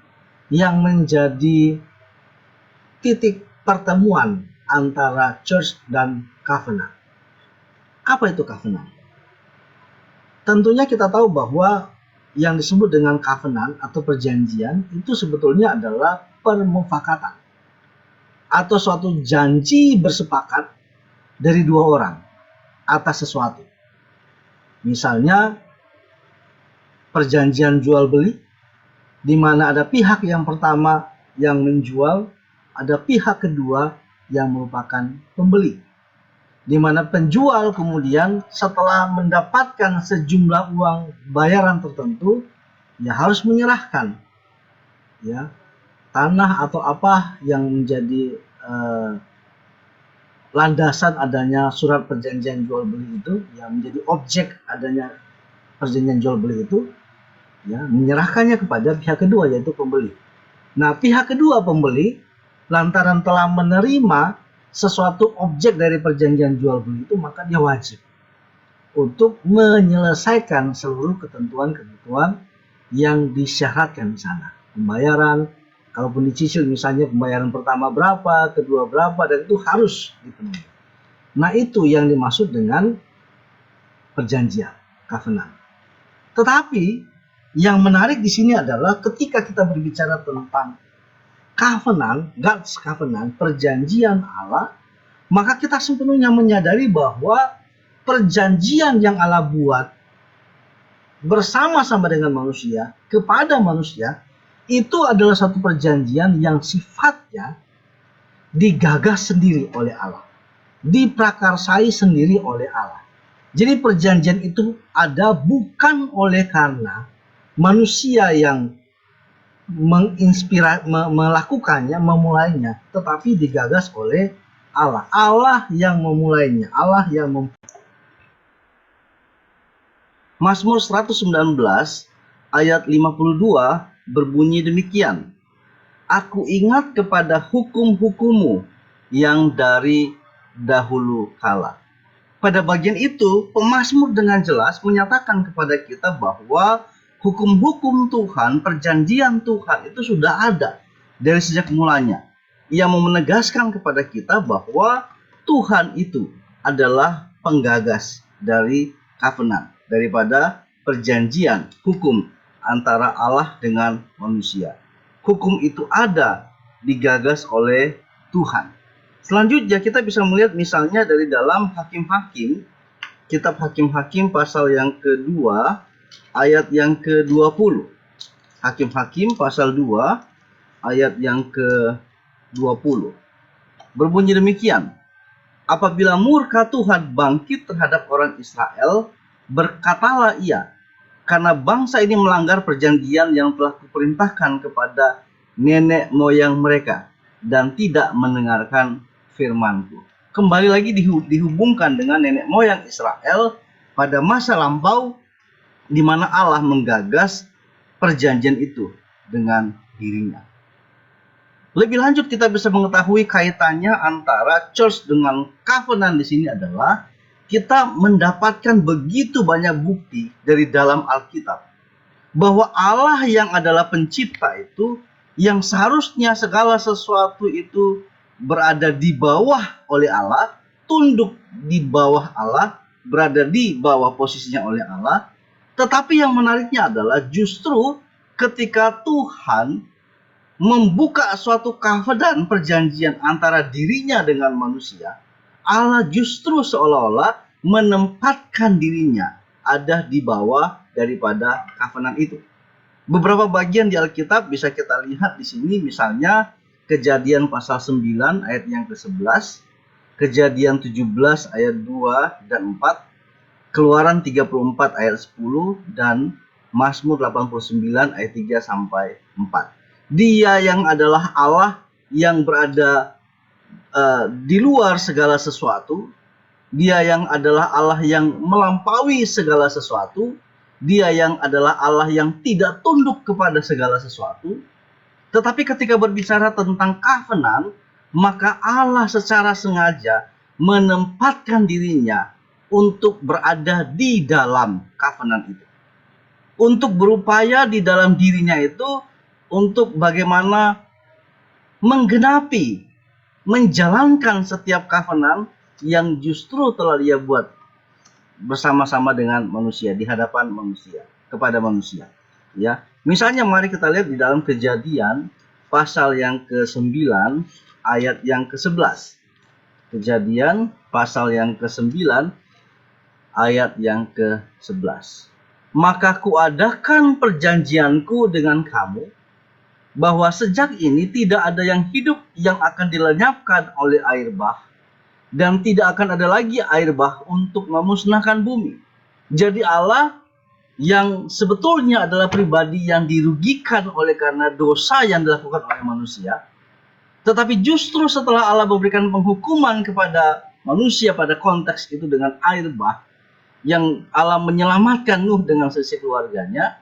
Speaker 1: yang menjadi titik pertemuan antara Church dan Covenant? Apa itu Covenant? Tentunya kita tahu bahwa yang disebut dengan Covenant atau perjanjian itu sebetulnya adalah permufakatan atau suatu janji bersepakat dari dua orang atas sesuatu. Misalnya perjanjian jual beli, di mana ada pihak yang pertama yang menjual, ada pihak kedua yang merupakan pembeli, di mana penjual kemudian setelah mendapatkan sejumlah uang bayaran tertentu, ya harus menyerahkan ya tanah atau apa yang menjadi landasan adanya surat perjanjian jual beli itu, yang menjadi objek adanya perjanjian jual beli itu, ya menyerahkannya kepada pihak kedua yaitu pembeli. Nah, pihak kedua pembeli lantaran telah menerima sesuatu objek dari perjanjian jual beli itu, maka dia wajib untuk menyelesaikan seluruh ketentuan-ketentuan yang disyaratkan di sana. Pembayaran, kalaupun dicicil misalnya pembayaran pertama berapa, kedua berapa, dan itu harus dipenuhi. Nah, itu yang dimaksud dengan perjanjian, covenant. Tetapi yang menarik di sini adalah ketika kita berbicara tentang covenant, God's covenant, perjanjian Allah, maka kita sepenuhnya menyadari bahwa perjanjian yang Allah buat bersama-sama dengan manusia, kepada manusia, itu adalah satu perjanjian yang sifatnya digagas sendiri oleh Allah, diprakarsai sendiri oleh Allah. Jadi perjanjian itu ada bukan oleh karena manusia yang melakukannya, memulainya, tetapi digagas oleh Allah. Allah yang memulainya, Allah yang Mazmur 119 ayat 52 berbunyi demikian. Aku ingat kepada hukum-hukum-Mu yang dari dahulu kala. Pada bagian itu, pemazmur dengan jelas menyatakan kepada kita bahwa hukum-hukum Tuhan, perjanjian Tuhan itu sudah ada dari sejak mulanya. Ia mau menegaskan kepada kita bahwa Tuhan itu adalah penggagas dari covenant, daripada perjanjian hukum antara Allah dengan manusia. Hukum itu ada, digagas oleh Tuhan. Selanjutnya kita bisa melihat misalnya dari dalam Hakim-Hakim, kitab Hakim-Hakim pasal yang kedua, ayat yang ke-20. Hakim-Hakim pasal 2, ayat yang ke-20. Berbunyi demikian. Apabila murka Tuhan bangkit terhadap orang Israel, berkatalah ia, karena bangsa ini melanggar perjanjian yang telah kuperintahkan kepada nenek moyang mereka, dan tidak mendengarkan firman-Ku. Kembali lagi dihubungkan dengan nenek moyang Israel pada masa lampau, di mana Allah menggagas perjanjian itu dengan dirinya. Lebih lanjut kita bisa mengetahui kaitannya antara church dengan covenant di sini adalah kita mendapatkan begitu banyak bukti dari dalam Alkitab bahwa Allah yang adalah pencipta itu, yang seharusnya segala sesuatu itu berada di bawah oleh Allah, tunduk di bawah Allah, berada di bawah posisinya oleh Allah. Tetapi yang menariknya adalah justru ketika Tuhan membuka suatu covenant, perjanjian antara dirinya dengan manusia, Allah justru seolah-olah menempatkan dirinya ada di bawah daripada covenant itu. Beberapa bagian di Alkitab bisa kita lihat di sini, misalnya Kejadian pasal 9 ayat yang ke-11, Kejadian 17 ayat 2 dan 4, Keluaran 34 ayat 10, dan Mazmur 89 ayat 3 sampai 4. Dia yang adalah Allah yang berada di luar segala sesuatu, Dia yang adalah Allah yang melampaui segala sesuatu. Dia yang adalah Allah yang tidak tunduk kepada segala sesuatu. Tetapi ketika berbicara tentang covenant, maka Allah secara sengaja menempatkan dirinya untuk berada di dalam covenant itu. Untuk berupaya di dalam dirinya itu untuk bagaimana menggenapi, menjalankan setiap covenant yang justru telah dia buat bersama-sama dengan manusia, di hadapan manusia, kepada manusia. Ya, misalnya mari kita lihat di dalam Kejadian pasal yang ke-9 ayat yang ke-11. Kejadian pasal yang ke-9 ayat yang ke-11. Maka kuadakan perjanjianku dengan kamu, bahwa sejak ini tidak ada yang hidup yang akan dilenyapkan oleh air bah, dan tidak akan ada lagi air bah untuk memusnahkan bumi. Jadi Allah yang sebetulnya adalah pribadi yang dirugikan oleh karena dosa yang dilakukan oleh manusia, tetapi justru setelah Allah memberikan penghukuman kepada manusia pada konteks itu dengan air bah, yang Allah menyelamatkan Nuh dengan sisi keluarganya,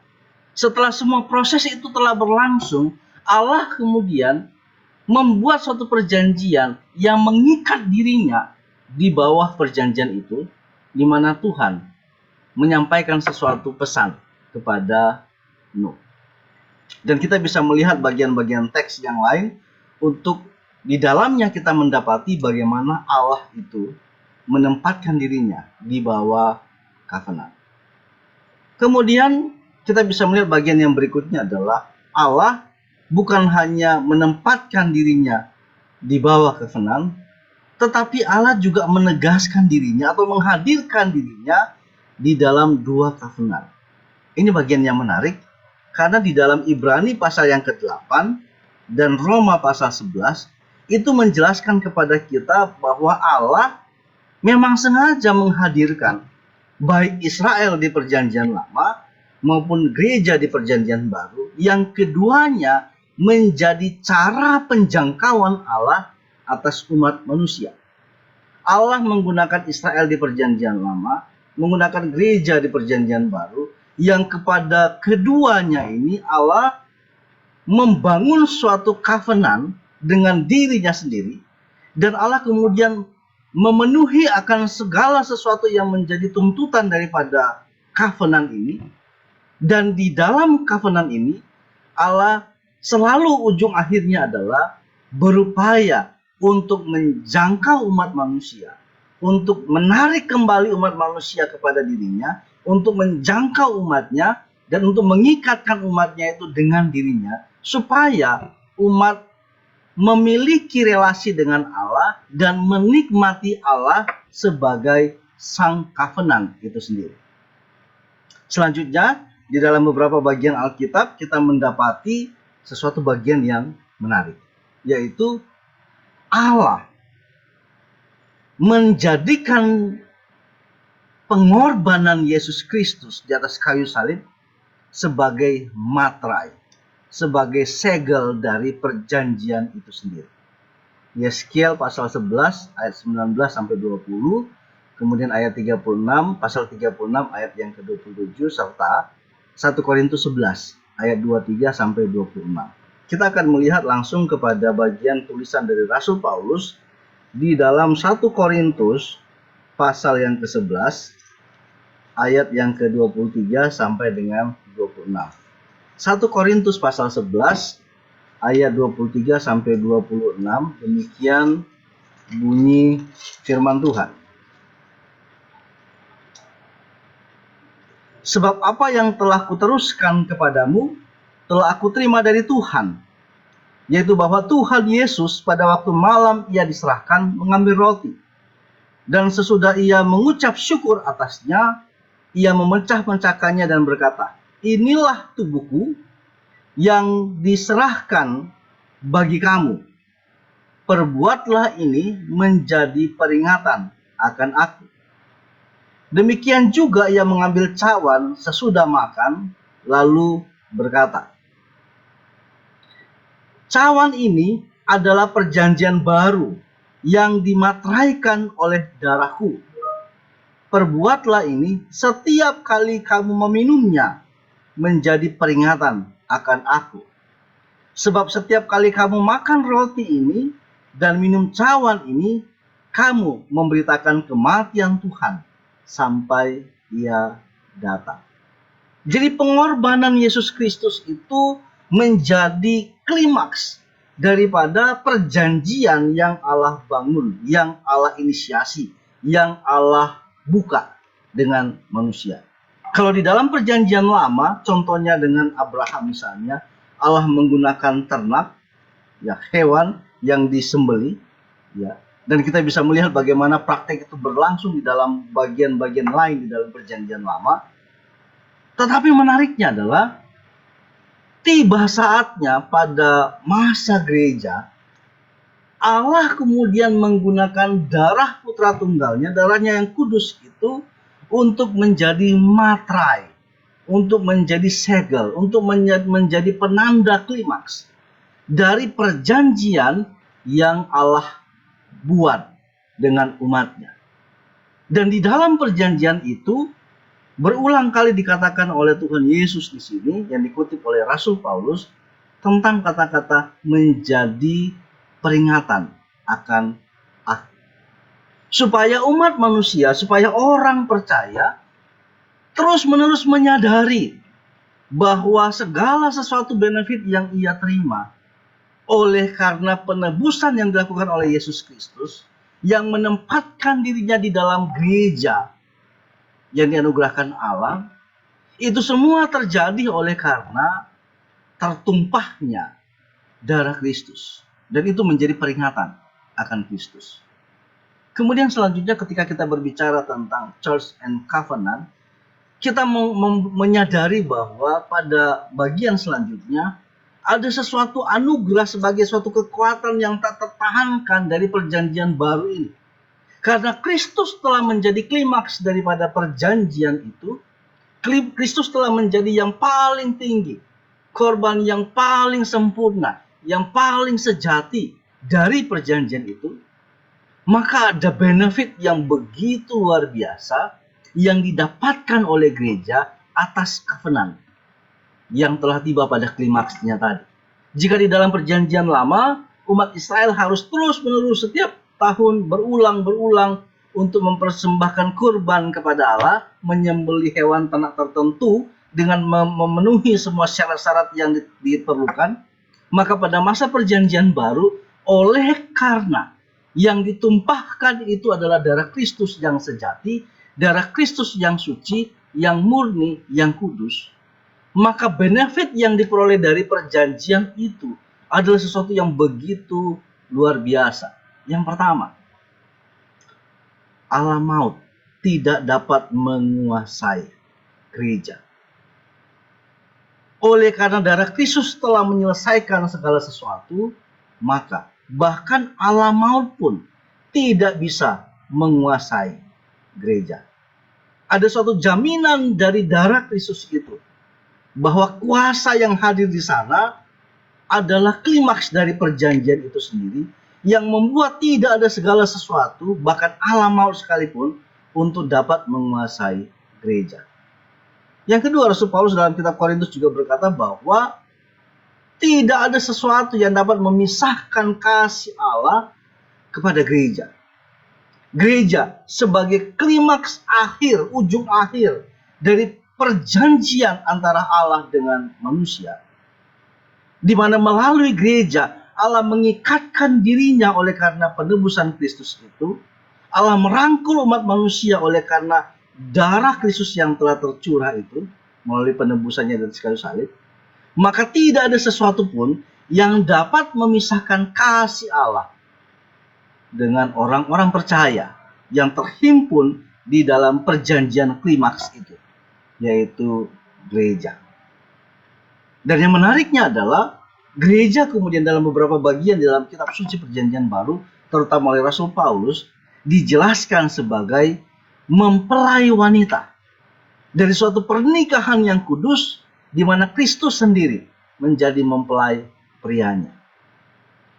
Speaker 1: setelah semua proses itu telah berlangsung, Allah kemudian membuat suatu perjanjian yang mengikat dirinya di bawah perjanjian itu, di mana Tuhan menyampaikan sesuatu pesan kepada Nuh. Dan kita bisa melihat bagian-bagian teks yang lain untuk di dalamnya kita mendapati bagaimana Allah itu menempatkan dirinya di bawah covenant. Kemudian kita bisa melihat bagian yang berikutnya adalah Allah bukan hanya menempatkan dirinya di bawah covenant, tetapi Allah juga menegaskan dirinya atau menghadirkan dirinya di dalam dua covenant. Ini bagian yang menarik, karena di dalam Ibrani pasal yang ke-8 dan Roma pasal 11 itu menjelaskan kepada kita bahwa Allah memang sengaja menghadirkan baik Israel di perjanjian lama maupun gereja di perjanjian baru, yang keduanya menjadi cara penjangkauan Allah atas umat manusia. Allah menggunakan Israel di perjanjian lama, menggunakan gereja di perjanjian baru, yang kepada keduanya ini Allah membangun suatu covenant dengan dirinya sendiri, dan Allah kemudian memenuhi akan segala sesuatu yang menjadi tuntutan daripada covenant ini. Dan di dalam covenant ini Allah selalu ujung akhirnya adalah berupaya untuk menjangkau umat manusia, untuk menarik kembali umat manusia kepada dirinya, untuk menjangkau umatnya, dan untuk mengikatkan umatnya itu dengan dirinya, supaya umat memiliki relasi dengan Allah dan menikmati Allah sebagai sang covenant itu sendiri. Selanjutnya, di dalam beberapa bagian Alkitab kita mendapati sesuatu bagian yang menarik, yaitu Allah menjadikan pengorbanan Yesus Kristus di atas kayu salib sebagai materai, sebagai segel dari perjanjian itu sendiri. Yeskiel pasal 11 ayat 19 sampai 20, kemudian ayat 36, pasal 36 ayat yang ke-27, serta 1 Korintus 11 ayat 23 sampai 26. Kita akan melihat langsung kepada bagian tulisan dari Rasul Paulus di dalam 1 Korintus pasal yang ke-11 ayat yang ke-23 sampai dengan 26. 1 Korintus pasal 11 ayat 23 sampai 26, demikian bunyi firman Tuhan. Sebab apa yang telah kuteruskan kepadamu telah aku terima dari Tuhan, yaitu bahwa Tuhan Yesus pada waktu malam ia diserahkan mengambil roti, dan sesudah ia mengucap syukur atasnya, ia memecah-mecahkannya dan berkata, inilah tubuhku yang diserahkan bagi kamu. Perbuatlah ini menjadi peringatan akan aku. Demikian juga ia mengambil cawan sesudah makan, lalu berkata, cawan ini adalah perjanjian baru yang dimateraikan oleh darahku. perbuatlah ini setiap kali kamu meminumnya, menjadi peringatan akan aku. Sebab setiap kali kamu makan roti ini dan minum cawan ini, kamu memberitakan kematian Tuhan sampai Ia datang. Jadi pengorbanan Yesus Kristus itu menjadi klimaks daripada perjanjian yang Allah bangun, yang Allah inisiasi, yang Allah buka dengan manusia. Kalau di dalam perjanjian lama, contohnya dengan Abraham misalnya, Allah menggunakan ternak, ya, hewan yang disembeli, ya, dan kita bisa melihat bagaimana praktek itu berlangsung di dalam bagian-bagian lain di dalam perjanjian lama. Tetapi menariknya adalah tiba saatnya pada masa gereja, Allah kemudian menggunakan darah putra tunggalnya, darahnya yang kudus itu, untuk menjadi matrai, untuk menjadi segel, untuk menjadi penanda klimaks dari perjanjian yang Allah buat dengan umatnya. Dan di dalam perjanjian itu berulang kali dikatakan oleh Tuhan Yesus di sini, yang dikutip oleh Rasul Paulus, tentang kata-kata menjadi peringatan akan aku. Supaya umat manusia, supaya orang percaya terus-menerus menyadari bahwa segala sesuatu benefit yang ia terima oleh karena penebusan yang dilakukan oleh Yesus Kristus, yang menempatkan dirinya di dalam gereja yang dianugerahkan Allah, itu semua terjadi oleh karena tertumpahnya darah Kristus. Dan itu menjadi peringatan akan Kristus. Kemudian selanjutnya ketika kita berbicara tentang Church and Covenant, kita menyadari bahwa pada bagian selanjutnya ada sesuatu anugerah sebagai suatu kekuatan yang tak tertahankan dari perjanjian baru ini. Karena Kristus telah menjadi klimaks daripada perjanjian itu, Kristus telah menjadi yang paling tinggi, korban yang paling sempurna, yang paling sejati dari perjanjian itu, maka ada benefit yang begitu luar biasa yang didapatkan oleh gereja atas covenant yang telah tiba pada klimaksnya tadi. Jika di dalam perjanjian lama, umat Israel harus terus-menerus setiap tahun berulang-ulang untuk mempersembahkan kurban kepada Allah, menyembelih hewan ternak tertentu dengan memenuhi semua syarat-syarat yang diperlukan. Maka pada masa perjanjian baru, oleh karena yang ditumpahkan itu adalah darah Kristus yang sejati, darah Kristus yang suci, yang murni, yang kudus, maka benefit yang diperoleh dari perjanjian itu adalah sesuatu yang begitu luar biasa. Yang pertama, Allah maut tidak dapat menguasai gereja. Oleh karena darah Kristus telah menyelesaikan segala sesuatu, maka bahkan Allah maut pun tidak bisa menguasai gereja. Ada suatu jaminan dari darah Kristus itu, bahwa kuasa yang hadir di sana adalah klimaks dari perjanjian itu sendiri, yang membuat tidak ada segala sesuatu, bahkan Allah maut sekalipun, untuk dapat menguasai gereja. Yang kedua, Rasul Paulus dalam kitab Korintus juga berkata bahwa tidak ada sesuatu yang dapat memisahkan kasih Allah kepada gereja. Gereja sebagai klimaks akhir, ujung akhir dari perjanjian antara Allah dengan manusia, di mana melalui gereja Allah mengikatkan dirinya oleh karena penebusan Kristus itu. Allah merangkul umat manusia oleh karena darah Kristus yang telah tercurah itu melalui penebusannya dari kayu salib. Maka tidak ada sesuatu pun yang dapat memisahkan kasih Allah dengan orang-orang percaya yang terhimpun di dalam perjanjian klimaks itu, yaitu gereja. Dan yang menariknya adalah gereja kemudian dalam beberapa bagian di dalam kitab suci perjanjian baru, terutama oleh Rasul Paulus, dijelaskan sebagai mempelai wanita dari suatu pernikahan yang kudus, di mana Kristus sendiri menjadi mempelai prianya.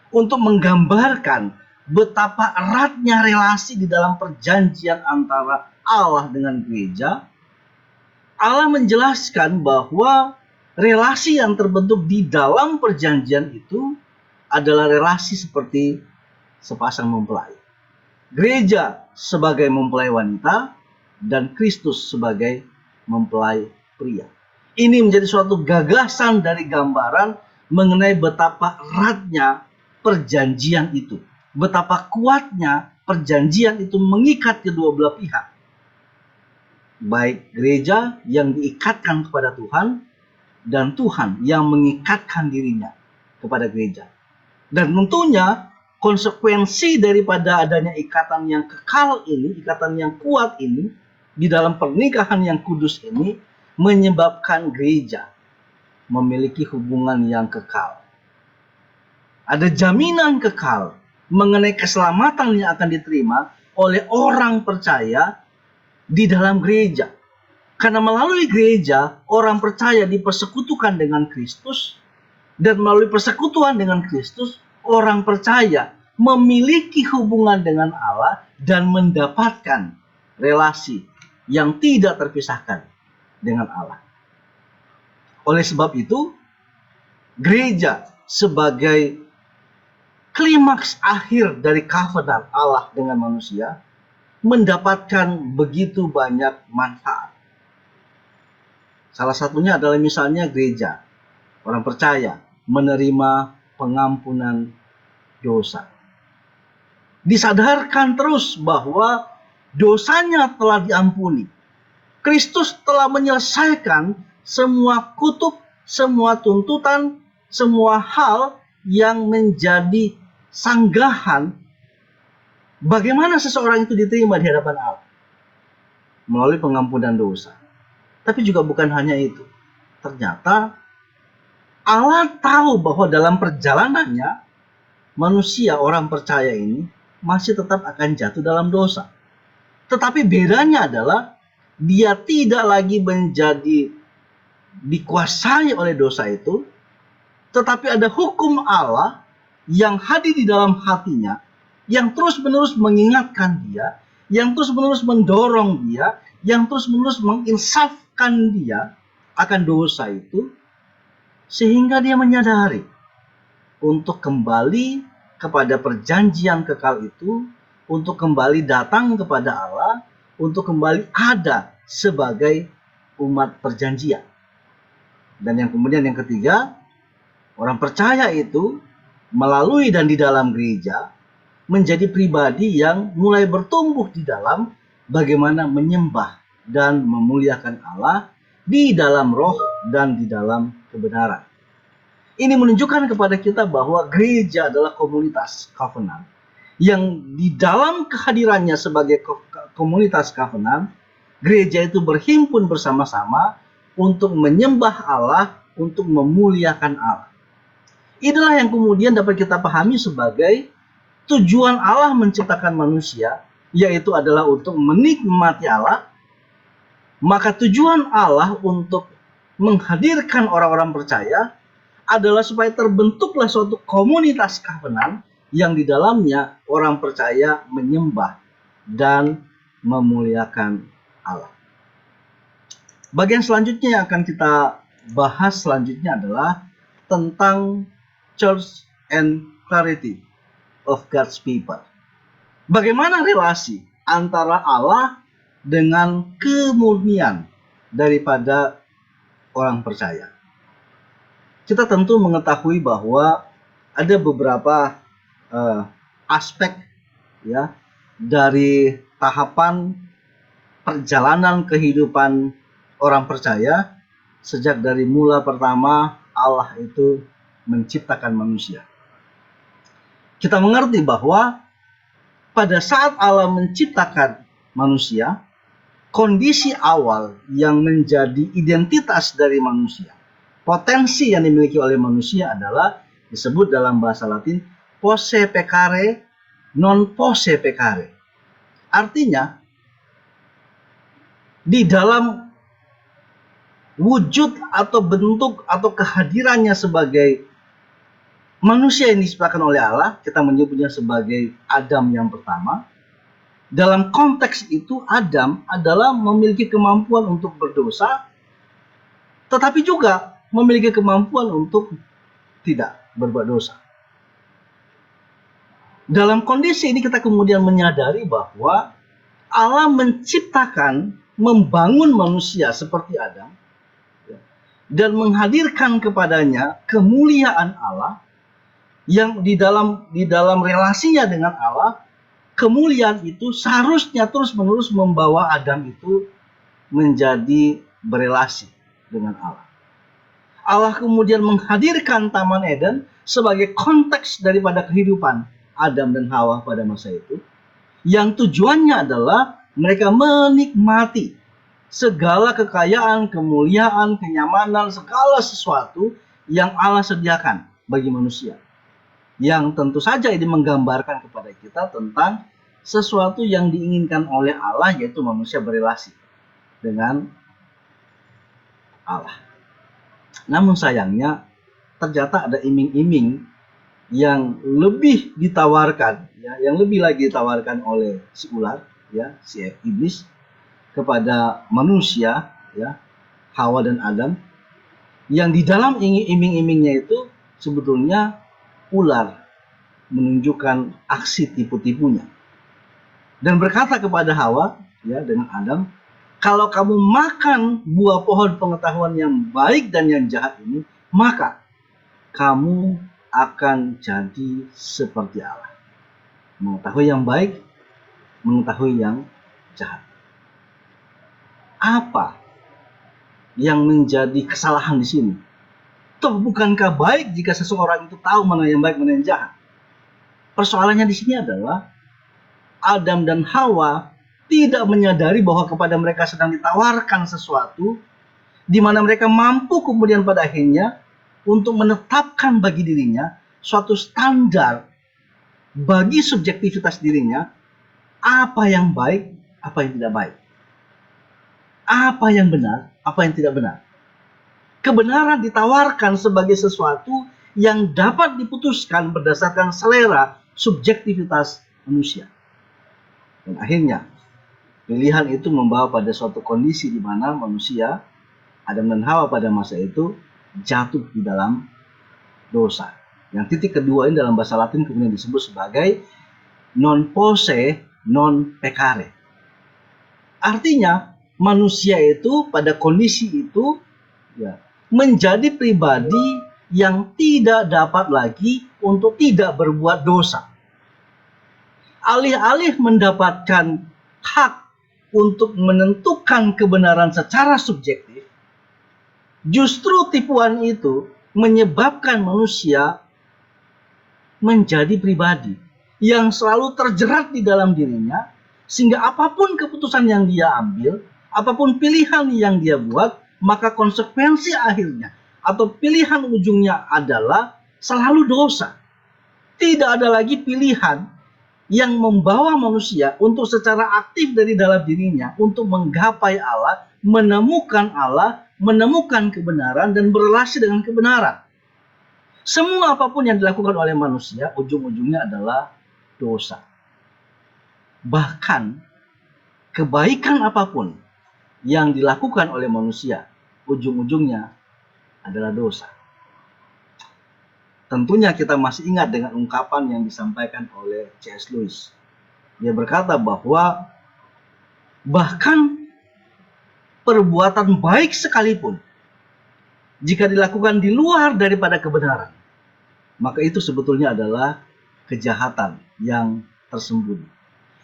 Speaker 1: Untuk menggambarkan betapa eratnya relasi di dalam perjanjian antara Allah dengan gereja, Allah menjelaskan bahwa relasi yang terbentuk di dalam perjanjian itu adalah relasi seperti sepasang mempelai. Gereja sebagai mempelai wanita dan Kristus sebagai mempelai pria. Ini menjadi suatu gagasan dari gambaran mengenai betapa eratnya perjanjian itu. Betapa kuatnya perjanjian itu mengikat kedua belah pihak. Baik gereja yang diikatkan kepada Tuhan dan Tuhan yang mengikatkan dirinya kepada gereja. Dan tentunya konsekuensi daripada adanya ikatan yang kekal ini, ikatan yang kuat ini, di dalam pernikahan yang kudus ini, menyebabkan gereja memiliki hubungan yang kekal. Ada jaminan kekal mengenai keselamatan yang akan diterima oleh orang percaya di dalam gereja. Karena melalui gereja, orang percaya dipersekutukan dengan Kristus, dan melalui persekutuan dengan Kristus, orang percaya memiliki hubungan dengan Allah dan mendapatkan relasi yang tidak terpisahkan dengan Allah. Oleh sebab itu, gereja sebagai klimaks akhir dari covenant Allah dengan manusia mendapatkan begitu banyak manfaat. Salah satunya adalah misalnya gereja, orang percaya menerima pengampunan dosa. Disadarkan terus bahwa dosanya telah diampuni. Kristus telah menyelesaikan semua kutuk, semua tuntutan, semua hal yang menjadi sanggahan bagaimana seseorang itu diterima di hadapan Allah melalui pengampunan dosa. Tapi juga bukan hanya itu. Ternyata Allah tahu bahwa dalam perjalanannya manusia, orang percaya ini masih tetap akan jatuh dalam dosa. Tetapi bedanya adalah dia tidak lagi menjadi dikuasai oleh dosa itu, tetapi ada hukum Allah yang hadir di dalam hatinya, yang terus-menerus mengingatkan dia, yang terus-menerus mendorong dia, yang terus-menerus menginsafkan dia akan dosa itu, sehingga dia menyadari untuk kembali kepada perjanjian kekal itu, untuk kembali datang kepada Allah, untuk kembali ada sebagai umat perjanjian. Dan yang kemudian yang ketiga, orang percaya itu melalui dan di dalam gereja menjadi pribadi yang mulai bertumbuh di dalam bagaimana menyembah dan memuliakan Allah di dalam roh dan di dalam kebenaran. Ini menunjukkan kepada kita bahwa gereja adalah komunitas covenant yang di dalam kehadirannya sebagai komunitas covenant, gereja itu berhimpun bersama-sama untuk menyembah Allah, untuk memuliakan Allah. Inilah yang kemudian dapat kita pahami sebagai tujuan Allah menciptakan manusia, yaitu adalah untuk menikmati Allah. Maka tujuan Allah untuk menghadirkan orang-orang percaya adalah supaya terbentuklah suatu komunitas covenant yang di dalamnya orang percaya menyembah dan memuliakan Allah. Bagian selanjutnya yang akan kita bahas selanjutnya adalah tentang Church and Clarity of God's People. Bagaimana relasi antara Allah dengan kemurnian daripada orang percaya. Kita tentu mengetahui bahwa ada beberapa aspek ya dari tahapan perjalanan kehidupan orang percaya sejak dari mula pertama Allah itu menciptakan manusia. Kita mengerti bahwa pada saat Allah menciptakan manusia, kondisi awal yang menjadi identitas dari manusia, potensi yang dimiliki oleh manusia adalah disebut dalam bahasa Latin posse peccare non posse peccare. Artinya di dalam wujud atau bentuk atau kehadirannya sebagai Manusia yang diciptakan oleh Allah, kita menyebutnya sebagai Adam yang pertama. Dalam konteks itu, Adam adalah memiliki kemampuan untuk berdosa, tetapi juga memiliki kemampuan untuk tidak berbuat dosa. Dalam kondisi ini kita kemudian menyadari bahwa Allah menciptakan, membangun manusia seperti Adam, dan menghadirkan kepadanya kemuliaan Allah yang di dalam relasinya dengan Allah, kemuliaan itu seharusnya terus-menerus membawa Adam itu menjadi berelasi dengan Allah. Allah kemudian menghadirkan Taman Eden sebagai konteks daripada kehidupan Adam dan Hawa pada masa itu, yang tujuannya adalah mereka menikmati segala kekayaan, kemuliaan, kenyamanan, segala sesuatu yang Allah sediakan bagi manusia. Yang tentu saja ini menggambarkan kepada kita tentang sesuatu yang diinginkan oleh Allah, yaitu manusia berelasi dengan Allah. Namun sayangnya ternyata ada iming-iming yang lebih ditawarkan, ya, yang lebih lagi ditawarkan oleh si ular, ya, si iblis kepada manusia, ya, Hawa dan Adam, yang di dalam iming-imingnya itu sebetulnya ular menunjukkan aksi tipu-tipunya dan berkata kepada Hawa, ya, dengan Adam, kalau kamu makan buah pohon pengetahuan yang baik dan yang jahat ini, maka kamu akan jadi seperti Allah, mengetahui yang baik, mengetahui yang jahat. Apa yang menjadi kesalahan di sini? Toh bukankah baik jika seseorang itu tahu mana yang baik, mana yang jahat? Persoalannya di sini adalah Adam dan Hawa tidak menyadari bahwa kepada mereka sedang ditawarkan sesuatu di mana mereka mampu kemudian pada akhirnya untuk menetapkan bagi dirinya suatu standar bagi subjektivitas dirinya, apa yang baik, apa yang tidak baik, apa yang benar, apa yang tidak benar. Kebenaran ditawarkan sebagai sesuatu yang dapat diputuskan berdasarkan selera subjektivitas manusia. Dan akhirnya pilihan itu membawa pada suatu kondisi di mana manusia, Adam dan Hawa pada masa itu jatuh di dalam dosa. Yang titik kedua ini dalam bahasa Latin kemudian disebut sebagai non posse non peccare. Artinya manusia itu pada kondisi itu, ya, menjadi pribadi yang tidak dapat lagi untuk tidak berbuat dosa. Alih-alih mendapatkan hak untuk menentukan kebenaran secara subjektif, justru tipuan itu menyebabkan manusia menjadi pribadi yang selalu terjerat di dalam dirinya, sehingga apapun keputusan yang dia ambil, apapun pilihan yang dia buat, maka konsekuensi akhirnya atau pilihan ujungnya adalah selalu dosa. Tidak ada lagi pilihan yang membawa manusia untuk secara aktif dari dalam dirinya untuk menggapai Allah, menemukan kebenaran dan berelasi dengan kebenaran. Semua apapun yang dilakukan oleh manusia ujung-ujungnya adalah dosa. Bahkan kebaikan apapun yang dilakukan oleh manusia ujung-ujungnya adalah dosa. Tentunya kita masih ingat dengan ungkapan yang disampaikan oleh C.S. Lewis. Dia berkata bahwa bahkan perbuatan baik sekalipun, jika dilakukan di luar daripada kebenaran, maka itu sebetulnya adalah kejahatan yang tersembunyi.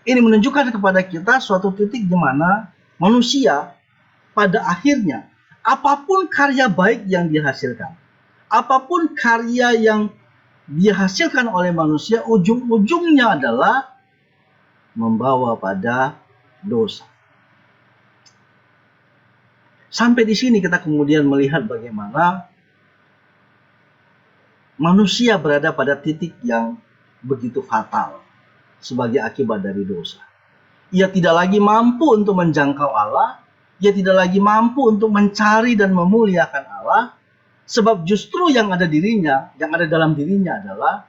Speaker 1: Ini menunjukkan kepada kita suatu titik di mana manusia pada akhirnya, apapun karya baik yang dihasilkan, apapun karya yang dihasilkan oleh manusia, ujung-ujungnya adalah membawa pada dosa. Sampai di sini kita kemudian melihat bagaimana manusia berada pada titik yang begitu fatal sebagai akibat dari dosa. Ia tidak lagi mampu untuk menjangkau Allah, ia tidak lagi mampu untuk mencari dan memuliakan Allah, Sebab justru yang ada dirinya, yang ada dalam dirinya adalah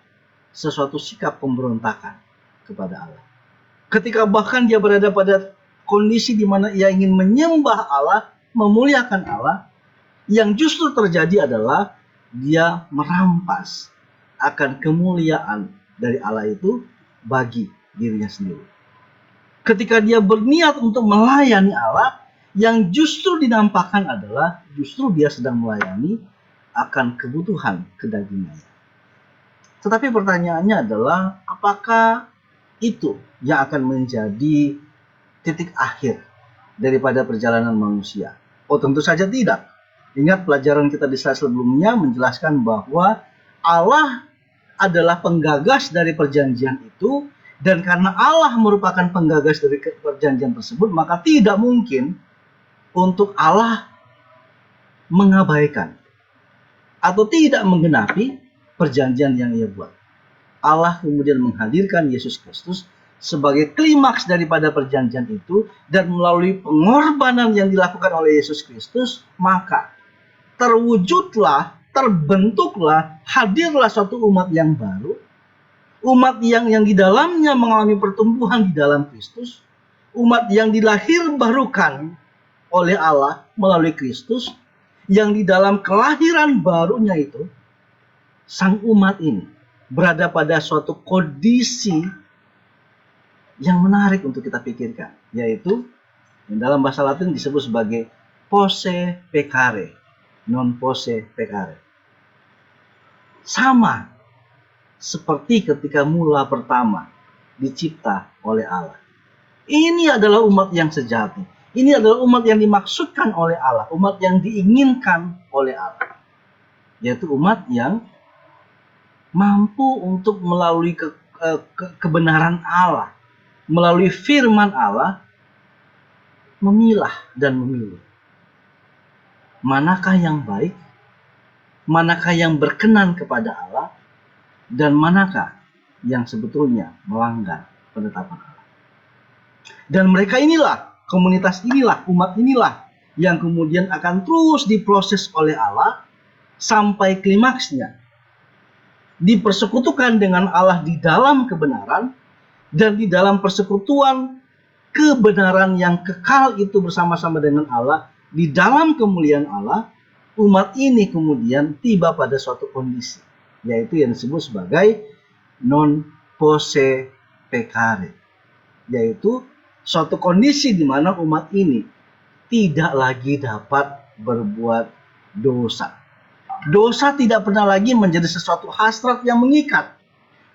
Speaker 1: sesuatu sikap pemberontakan kepada Allah. Ketika bahkan dia berada pada kondisi di mana ia ingin menyembah Allah, memuliakan Allah, yang justru terjadi adalah dia merampas akan kemuliaan dari Allah itu bagi dirinya sendiri. Ketika dia berniat untuk melayani Allah, yang justru dinampakkan adalah justru dia sedang melayani akan kebutuhan kedagingannya. Tetapi pertanyaannya adalah, apakah itu yang akan menjadi titik akhir daripada perjalanan manusia? Oh, tentu saja tidak. Ingat pelajaran kita di slide sebelumnya menjelaskan bahwa Allah adalah penggagas dari perjanjian itu, dan karena Allah merupakan penggagas dari perjanjian tersebut, maka tidak mungkin untuk Allah mengabaikan atau tidak menggenapi perjanjian yang ia buat. Allah kemudian menghadirkan Yesus Kristus sebagai klimaks daripada perjanjian itu, dan melalui pengorbanan yang dilakukan oleh Yesus Kristus, maka terwujudlah, terbentuklah, hadirlah suatu umat yang baru, umat yang di dalamnya mengalami pertumbuhan di dalam Kristus, umat yang dilahir barukan oleh Allah melalui Kristus, yang di dalam kelahiran barunya itu, sang umat ini berada pada suatu kondisi yang menarik untuk kita pikirkan, yaitu yang dalam bahasa Latin disebut sebagai posse peccare, non posse peccare. Sama seperti ketika mula pertama dicipta oleh Allah. Ini adalah umat yang sejati. Ini adalah umat yang dimaksudkan oleh Allah, umat yang diinginkan oleh Allah, yaitu umat yang mampu untuk melalui kebenaran Allah, melalui firman Allah, memilah dan memilih manakah yang baik, manakah yang berkenan kepada Allah, dan manakah yang sebetulnya melanggar penetapan Allah. Dan mereka inilah, komunitas inilah, umat inilah yang kemudian akan terus diproses oleh Allah sampai klimaksnya, dipersekutukan dengan Allah di dalam kebenaran, dan di dalam persekutuan kebenaran yang kekal itu bersama-sama dengan Allah, di dalam kemuliaan Allah, umat ini kemudian tiba pada suatu kondisi, yaitu yang disebut sebagai non posse peccare, yaitu suatu kondisi di mana umat ini tidak lagi dapat berbuat dosa. Dosa tidak pernah lagi menjadi sesuatu hasrat yang mengikat.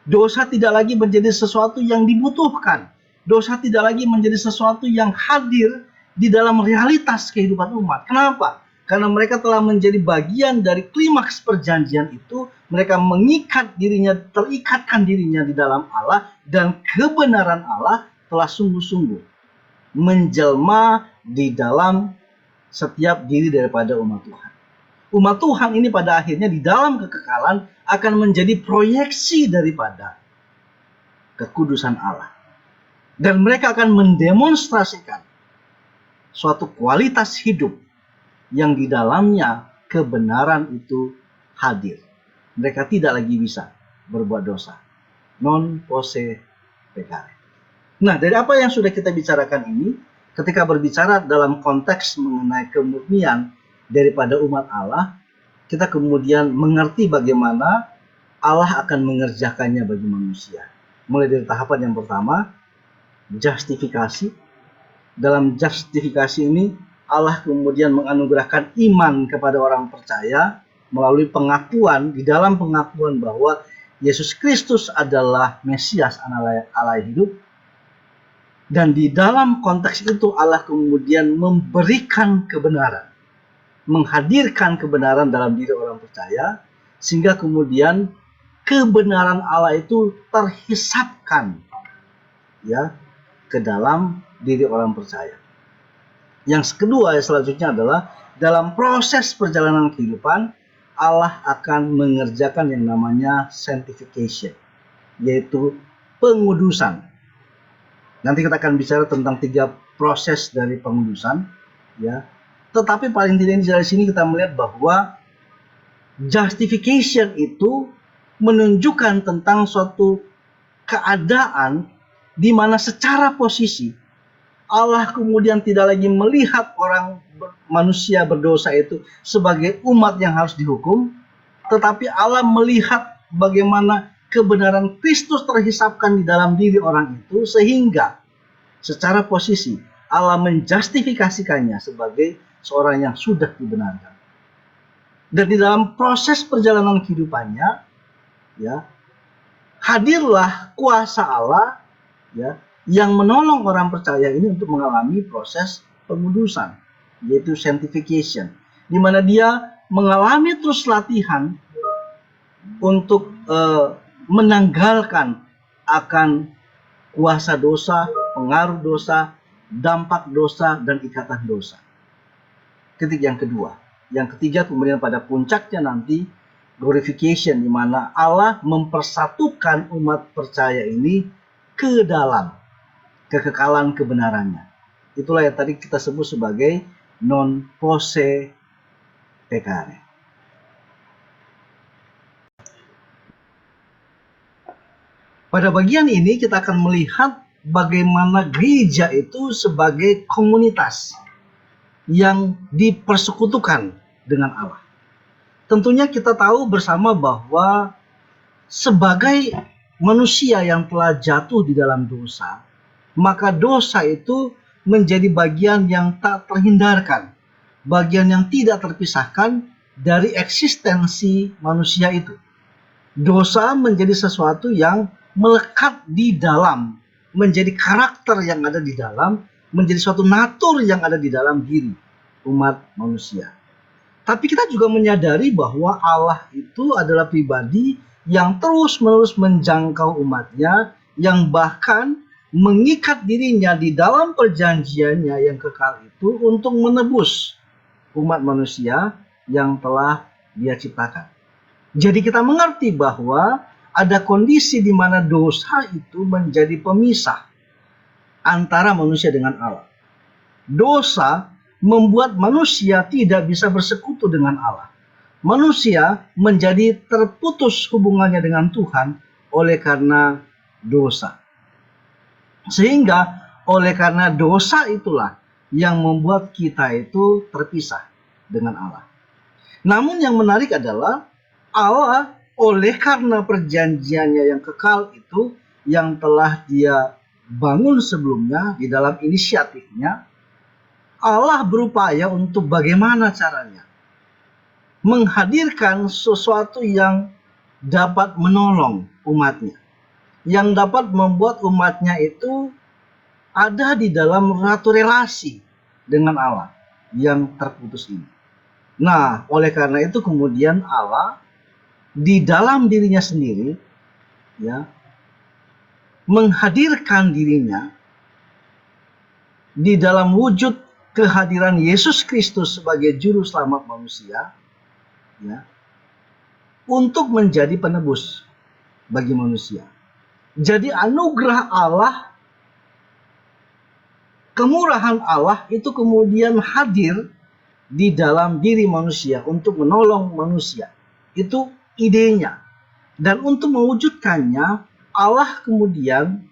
Speaker 1: Dosa tidak lagi menjadi sesuatu yang dibutuhkan. Dosa tidak lagi menjadi sesuatu yang hadir di dalam realitas kehidupan umat. Kenapa? Karena mereka telah menjadi bagian dari klimaks perjanjian itu. Mereka mengikat dirinya, terikatkan dirinya di dalam Allah, dan kebenaran Allah telah sungguh-sungguh menjelma di dalam setiap diri daripada umat Tuhan. Umat Tuhan ini pada akhirnya di dalam kekekalan akan menjadi proyeksi daripada kekudusan Allah. Dan mereka akan mendemonstrasikan suatu kualitas hidup yang di dalamnya kebenaran itu hadir. Mereka tidak lagi bisa berbuat dosa. Non posse peccare. Nah, dari apa yang sudah kita bicarakan ini, ketika berbicara dalam konteks mengenai kemurnian daripada umat Allah, kita kemudian mengerti bagaimana Allah akan mengerjakannya bagi manusia. Mulai dari tahapan yang pertama, justifikasi. Dalam justifikasi ini, Allah kemudian menganugerahkan iman kepada orang percaya melalui pengakuan, di dalam pengakuan bahwa Yesus Kristus adalah Mesias, Allah hidup. Dan di dalam konteks itu Allah kemudian memberikan kebenaran, menghadirkan kebenaran dalam diri orang percaya, sehingga kemudian kebenaran Allah itu terhisapkan ya ke dalam diri orang percaya. Yang kedua selanjutnya adalah dalam proses perjalanan kehidupan Allah akan mengerjakan yang namanya sanctification, yaitu pengudusan. Nanti kita akan bicara tentang 3 proses dari pengudusan ya. Tetapi paling tidak dari sini kita melihat bahwa Justification itu menunjukkan tentang suatu keadaan di mana secara posisi Allah kemudian tidak lagi melihat manusia berdosa itu sebagai umat yang harus dihukum, tetapi Allah melihat bagaimana kebenaran Kristus terhisapkan di dalam diri orang itu, sehingga secara posisi Allah menjustifikasikannya sebagai seorang yang sudah dibenarkan. Dan di dalam proses perjalanan kehidupannya, ya, hadirlah kuasa Allah, ya, yang menolong orang percaya ini untuk mengalami proses pengudusan, yaitu sanctification, di mana dia mengalami terus latihan untuk menanggalkan akan kuasa dosa, pengaruh dosa, dampak dosa, dan ikatan dosa. Ketik yang kedua. Yang ketiga, kemudian pada puncaknya nanti glorification, di mana Allah mempersatukan umat percaya ini ke dalam kekekalan kebenarannya. Itulah yang tadi kita sebut sebagai non posse pecare. Pada bagian ini kita akan melihat bagaimana gereja itu sebagai komunitas yang dipersekutukan dengan Allah. Tentunya kita tahu bersama bahwa sebagai manusia yang telah jatuh di dalam dosa, maka dosa itu menjadi bagian yang tak terhindarkan, bagian yang tidak terpisahkan dari eksistensi manusia itu. Dosa menjadi sesuatu yang melekat di dalam, menjadi karakter yang ada di dalam, menjadi suatu natur yang ada di dalam diri umat manusia. Tapi kita juga menyadari bahwa Allah itu adalah pribadi yang terus-menerus menjangkau umatnya, yang bahkan mengikat dirinya di dalam perjanjiannya yang kekal itu untuk menebus umat manusia yang telah Dia ciptakan. Jadi kita mengerti bahwa ada kondisi di mana dosa itu menjadi pemisah antara manusia dengan Allah. Dosa membuat manusia tidak bisa bersekutu dengan Allah. Manusia menjadi terputus hubungannya dengan Tuhan oleh karena dosa. Sehingga oleh karena dosa itulah yang membuat kita itu terpisah dengan Allah. Namun yang menarik adalah Allah oleh karena perjanjiannya yang kekal itu, yang telah Dia bangun sebelumnya di dalam inisiatifnya, Allah berupaya untuk bagaimana caranya menghadirkan sesuatu yang dapat menolong umatnya, yang dapat membuat umatnya itu ada di dalam satu relasi dengan Allah yang terputus ini. Nah, oleh karena itu kemudian Allah di dalam dirinya sendiri, ya, menghadirkan dirinya di dalam wujud kehadiran Yesus Kristus sebagai juru selamat manusia, ya, untuk menjadi penebus bagi manusia. Jadi anugerah Allah, kemurahan Allah itu kemudian hadir di dalam diri manusia untuk menolong manusia. Itu idenya. Dan untuk mewujudkannya, Allah kemudian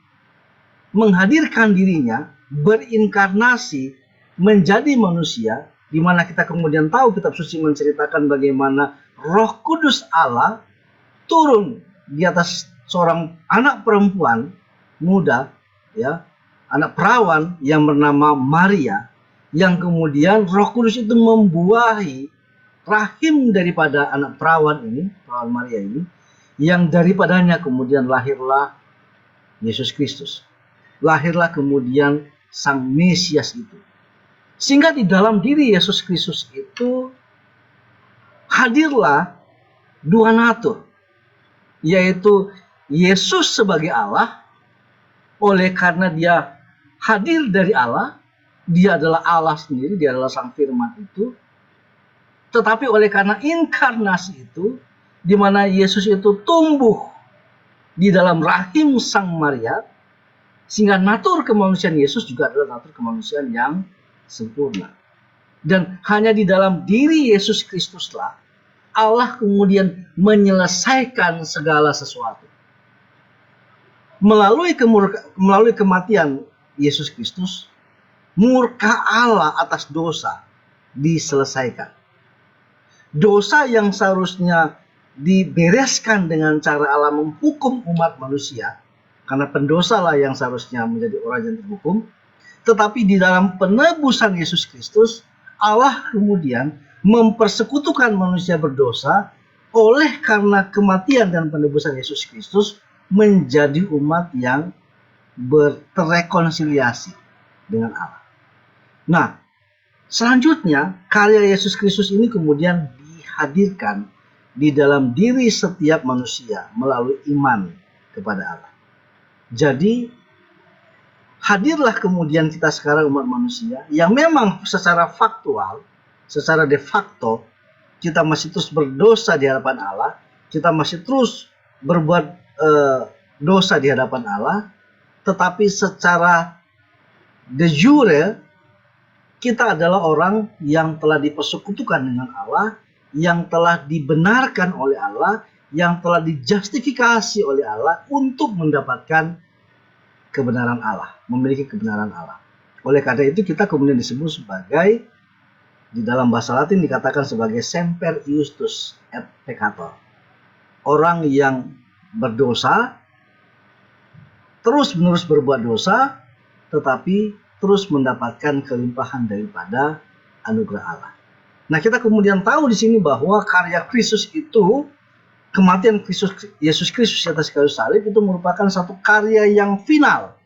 Speaker 1: menghadirkan dirinya, berinkarnasi menjadi manusia, di mana kita kemudian tahu kitab suci menceritakan bagaimana Roh Kudus Allah turun di atas seorang anak perempuan muda, ya, anak perawan yang bernama Maria, yang kemudian Roh Kudus itu membuahi rahim daripada anak perawan ini, perawan Maria ini, yang daripadanya kemudian lahirlah Yesus Kristus. Lahirlah kemudian Sang Mesias itu. Sehingga di dalam diri Yesus Kristus itu hadirlah dua natur, yaitu Yesus sebagai Allah. Oleh karena Dia hadir dari Allah, Dia adalah Allah sendiri, Dia adalah Sang Firman itu. Tetapi oleh karena inkarnasi itu, di mana Yesus itu tumbuh di dalam rahim Sang Maria, sehingga natur kemanusiaan Yesus juga adalah natur kemanusiaan yang sempurna. Dan hanya di dalam diri Yesus Kristuslah Allah kemudian menyelesaikan segala sesuatu. Melalui kematian Yesus Kristus, murka Allah atas dosa diselesaikan. Dosa yang seharusnya dibereskan dengan cara Allah menghukum umat manusia, karena pendosa lah yang seharusnya menjadi orang yang dihukum, tetapi di dalam penebusan Yesus Kristus, Allah kemudian mempersekutukan manusia berdosa oleh karena kematian dan penebusan Yesus Kristus menjadi umat yang berrekonsiliasi dengan Allah. Nah, selanjutnya karya Yesus Kristus ini kemudian dihadirkan di dalam diri setiap manusia melalui iman kepada Allah. Jadi hadirlah kemudian kita sekarang umat manusia yang memang secara faktual, secara de facto kita masih terus berdosa di hadapan Allah, kita masih terus berbuat dosa di hadapan Allah, tetapi secara de jure kita adalah orang yang telah dipersekutukan dengan Allah, yang telah dibenarkan oleh Allah, yang telah dijustifikasi oleh Allah untuk mendapatkan kebenaran Allah, memiliki kebenaran Allah. Oleh karena itu kita kemudian disebut sebagai, di dalam bahasa Latin dikatakan sebagai semper iustus et peccator. Orang yang berdosa, terus-menerus berbuat dosa, tetapi terus mendapatkan kelimpahan daripada anugerah Allah. Nah, kita kemudian tahu di sini bahwa karya Kristus itu, kematian Yesus Kristus di atas kayu salib itu merupakan satu karya yang final.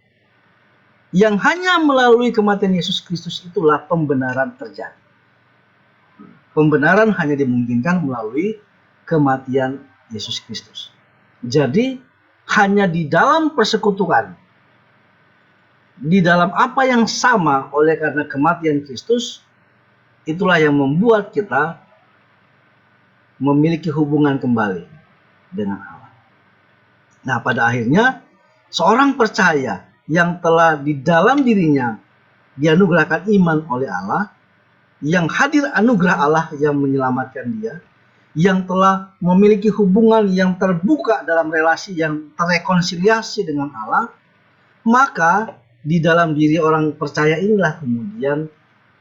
Speaker 1: Yang hanya melalui kematian Yesus Kristus itulah pembenaran terjadi. Pembenaran hanya dimungkinkan melalui kematian Yesus Kristus. Jadi hanya di dalam persekutuan, di dalam apa yang sama oleh karena kematian Kristus, itulah yang membuat kita memiliki hubungan kembali dengan Allah. Nah, pada akhirnya seorang percaya yang telah di dalam dirinya dianugerahkan iman oleh Allah, yang hadir anugerah Allah yang menyelamatkan dia, yang telah memiliki hubungan yang terbuka dalam relasi yang terrekonsiliasi dengan Allah, maka di dalam diri orang percaya inilah kemudian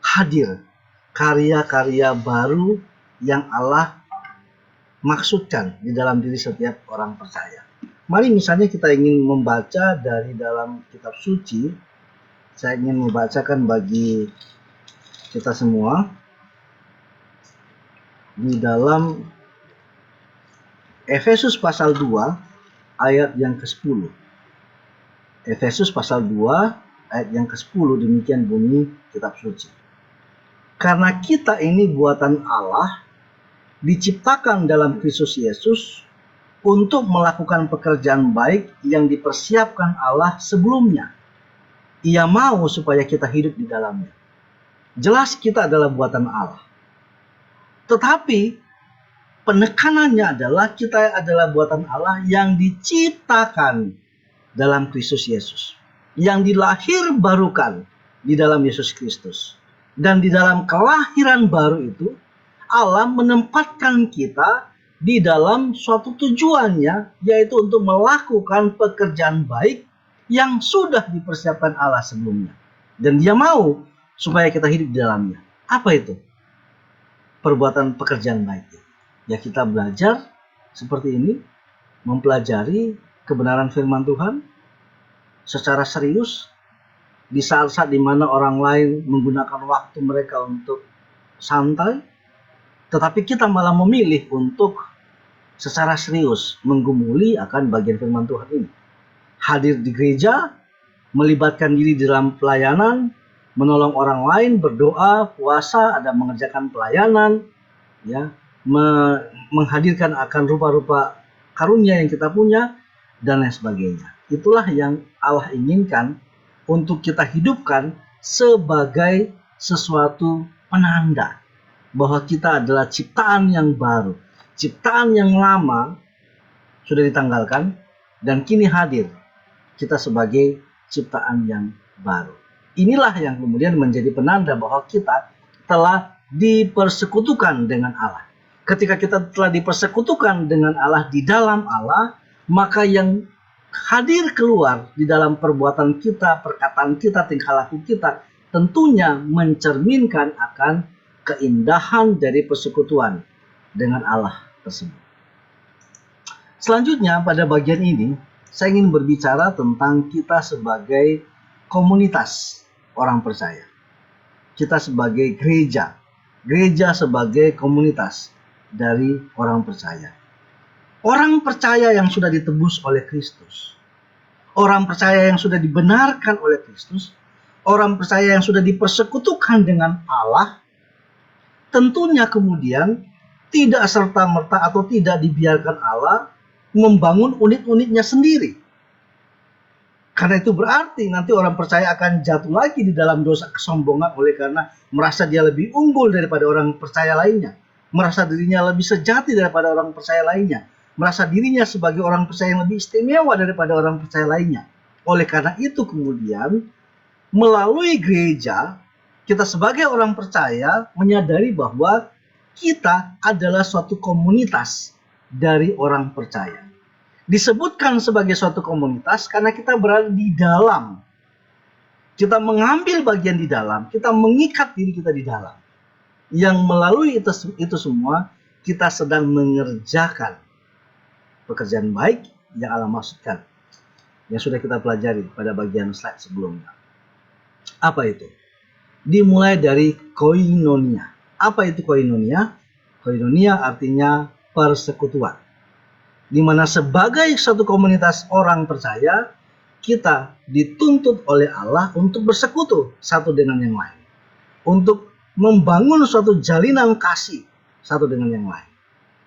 Speaker 1: hadir karya-karya baru yang Allah maksudkan di dalam diri setiap orang percaya. Mari misalnya kita ingin membaca dari dalam kitab suci. Saya ingin membacakan bagi kita semua di dalam Efesus pasal 2 ayat yang ke-10. Efesus pasal 2 ayat yang ke-10, demikian bunyi kitab suci. Karena kita ini buatan Allah, diciptakan dalam Kristus Yesus untuk melakukan pekerjaan baik yang dipersiapkan Allah sebelumnya. Ia mau supaya kita hidup di dalamnya. Jelas kita adalah buatan Allah. Tetapi penekanannya adalah kita adalah buatan Allah yang diciptakan dalam Kristus Yesus, yang dilahir barukan di dalam Yesus Kristus. Dan di dalam kelahiran baru itu, Allah menempatkan kita di dalam suatu tujuannya, yaitu untuk melakukan pekerjaan baik yang sudah dipersiapkan Allah sebelumnya. Dan Dia mau supaya kita hidup di dalamnya. Apa itu? Perbuatan pekerjaan baik. Ya, kita belajar seperti ini, mempelajari kebenaran firman Tuhan secara serius di saat-saat di mana orang lain menggunakan waktu mereka untuk santai, tetapi kita malah memilih untuk secara serius menggumuli akan bagian firman Tuhan ini. Hadir di gereja, melibatkan diri dalam pelayanan, menolong orang lain, berdoa, puasa, ada mengerjakan pelayanan, ya, menghadirkan akan rupa-rupa karunia yang kita punya, dan lain sebagainya. Itulah yang Allah inginkan untuk kita hidupkan sebagai sesuatu penanda bahwa kita adalah ciptaan yang baru. Ciptaan yang lama sudah ditanggalkan dan kini hadir kita sebagai ciptaan yang baru. Inilah yang kemudian menjadi penanda bahwa kita telah dipersekutukan dengan Allah. Ketika kita telah dipersekutukan dengan Allah di dalam Allah, maka yang hadir keluar di dalam perbuatan kita, perkataan kita, tingkah laku kita, tentunya mencerminkan akan keindahan dari persekutuan dengan Allah tersebut. Selanjutnya pada bagian ini, saya ingin berbicara tentang kita sebagai komunitas orang percaya. Kita sebagai gereja, gereja sebagai komunitas dari orang percaya. Orang percaya yang sudah ditebus oleh Kristus, orang percaya yang sudah dibenarkan oleh Kristus, orang percaya yang sudah dipersekutukan dengan Allah, tentunya kemudian tidak serta-merta atau tidak dibiarkan Allah membangun unit-unitnya sendiri. Karena itu berarti nanti orang percaya akan jatuh lagi di dalam dosa kesombongan oleh karena merasa dia lebih unggul daripada orang percaya lainnya. Merasa dirinya lebih sejati daripada orang percaya lainnya. Merasa dirinya sebagai orang percaya yang lebih istimewa daripada orang percaya lainnya. Oleh karena itu kemudian melalui gereja, kita sebagai orang percaya menyadari bahwa kita adalah suatu komunitas dari orang percaya. Disebutkan sebagai suatu komunitas karena kita berada di dalam. Kita mengambil bagian di dalam, kita mengikat diri kita di dalam. Yang melalui itu semua, kita sedang mengerjakan pekerjaan baik yang Allah maksudkan. Yang sudah kita pelajari pada bagian slide sebelumnya. Apa itu? Dimulai dari koinonia. Apa itu koinonia? Koinonia artinya persekutuan. Di mana sebagai suatu komunitas orang percaya, kita dituntut oleh Allah untuk bersekutu satu dengan yang lain. Untuk membangun suatu jalinan kasih satu dengan yang lain.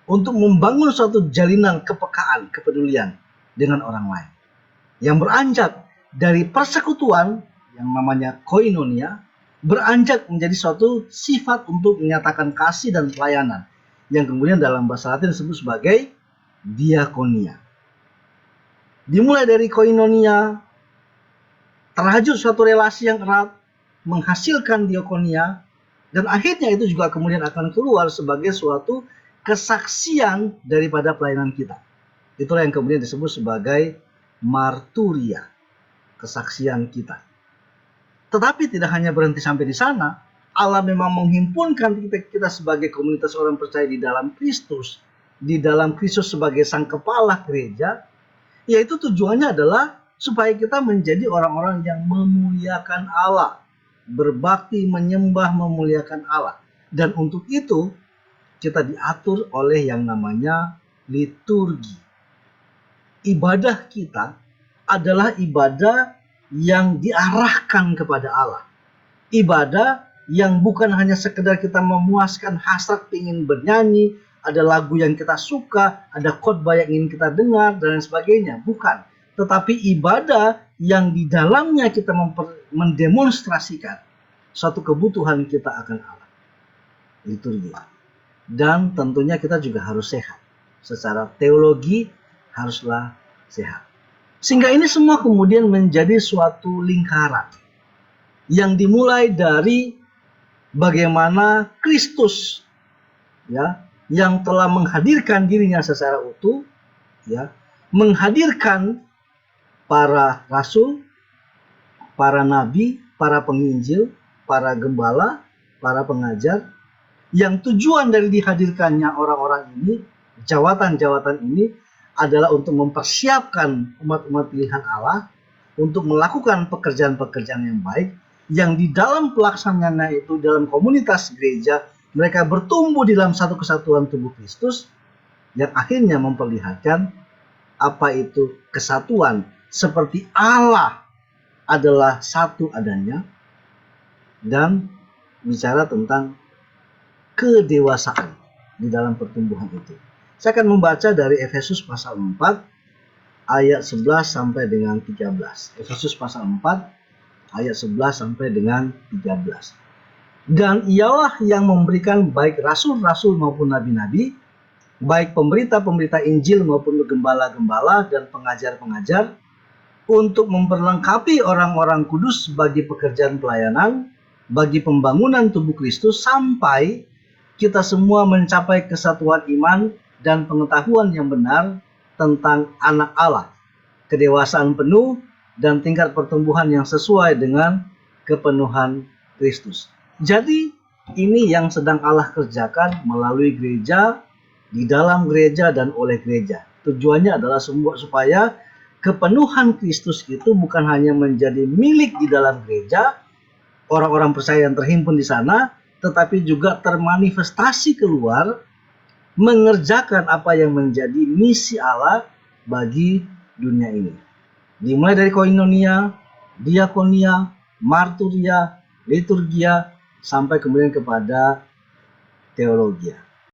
Speaker 1: Untuk membangun suatu jalinan kepekaan, kepedulian dengan orang lain. Yang beranjak dari persekutuan yang namanya koinonia, beranjak menjadi suatu sifat untuk menyatakan kasih dan pelayanan. Yang kemudian dalam bahasa Latin disebut sebagai diakonia. Dimulai dari koinonia, terhajut suatu relasi yang erat, menghasilkan diakonia, dan akhirnya itu juga kemudian akan keluar sebagai suatu kesaksian daripada pelayanan kita. Itulah yang kemudian disebut sebagai marturia, kesaksian kita. Tetapi tidak hanya berhenti sampai di sana, Allah memang menghimpunkan kita sebagai komunitas orang percaya di dalam Kristus, di dalam Kristus sebagai sang kepala gereja, yaitu tujuannya adalah supaya kita menjadi orang-orang yang memuliakan Allah, berbakti, menyembah, memuliakan Allah. Dan untuk itu kita diatur oleh yang namanya liturgi. Ibadah kita adalah ibadah yang diarahkan kepada Allah. Ibadah yang bukan hanya sekedar kita memuaskan hasrat ingin bernyanyi, ada lagu yang kita suka, ada khotbah yang ingin kita dengar, dan lain sebagainya. Bukan. Tetapi ibadah yang di dalamnya kita mendemonstrasikan suatu kebutuhan kita akan Allah. Liturgi. Dan tentunya kita juga harus sehat. Secara teologi haruslah sehat. Sehingga ini semua kemudian menjadi suatu lingkaran. Yang dimulai dari bagaimana Kristus, ya, yang telah menghadirkan dirinya secara utuh, ya, menghadirkan para rasul, para nabi, para penginjil, para gembala, para pengajar, yang tujuan dari dihadirkannya orang-orang ini, jawatan-jawatan ini adalah untuk mempersiapkan umat-umat pilihan Allah untuk melakukan pekerjaan-pekerjaan yang baik, yang di dalam pelaksanaannya itu dalam komunitas gereja mereka bertumbuh di dalam satu kesatuan tubuh Kristus yang akhirnya memperlihatkan apa itu kesatuan seperti Allah adalah satu adanya, dan bicara tentang kedewasaan di dalam pertumbuhan itu. Saya akan membaca dari Efesus pasal 4 ayat 11 sampai dengan 13. Efesus pasal 4 ayat 11 sampai dengan 13. Dan ialah yang memberikan baik rasul-rasul maupun nabi-nabi, baik pemberita-pemberita Injil maupun gembala-gembala dan pengajar-pengajar, untuk memperlengkapi orang-orang kudus bagi pekerjaan pelayanan, bagi pembangunan tubuh Kristus, sampai kita semua mencapai kesatuan iman dan pengetahuan yang benar tentang anak Allah, kedewasaan penuh, dan tingkat pertumbuhan yang sesuai dengan kepenuhan Kristus. Jadi, ini yang sedang Allah kerjakan melalui gereja, di dalam gereja, dan oleh gereja. Tujuannya adalah supaya kepenuhan Kristus itu bukan hanya menjadi milik di dalam gereja, orang-orang percaya yang terhimpun di sana, tetapi juga termanifestasi keluar, mengerjakan apa yang menjadi misi Allah bagi dunia ini. Dimulai dari koinonia, diakonia, marturia, liturgia, sampai kemudian kepada teologia.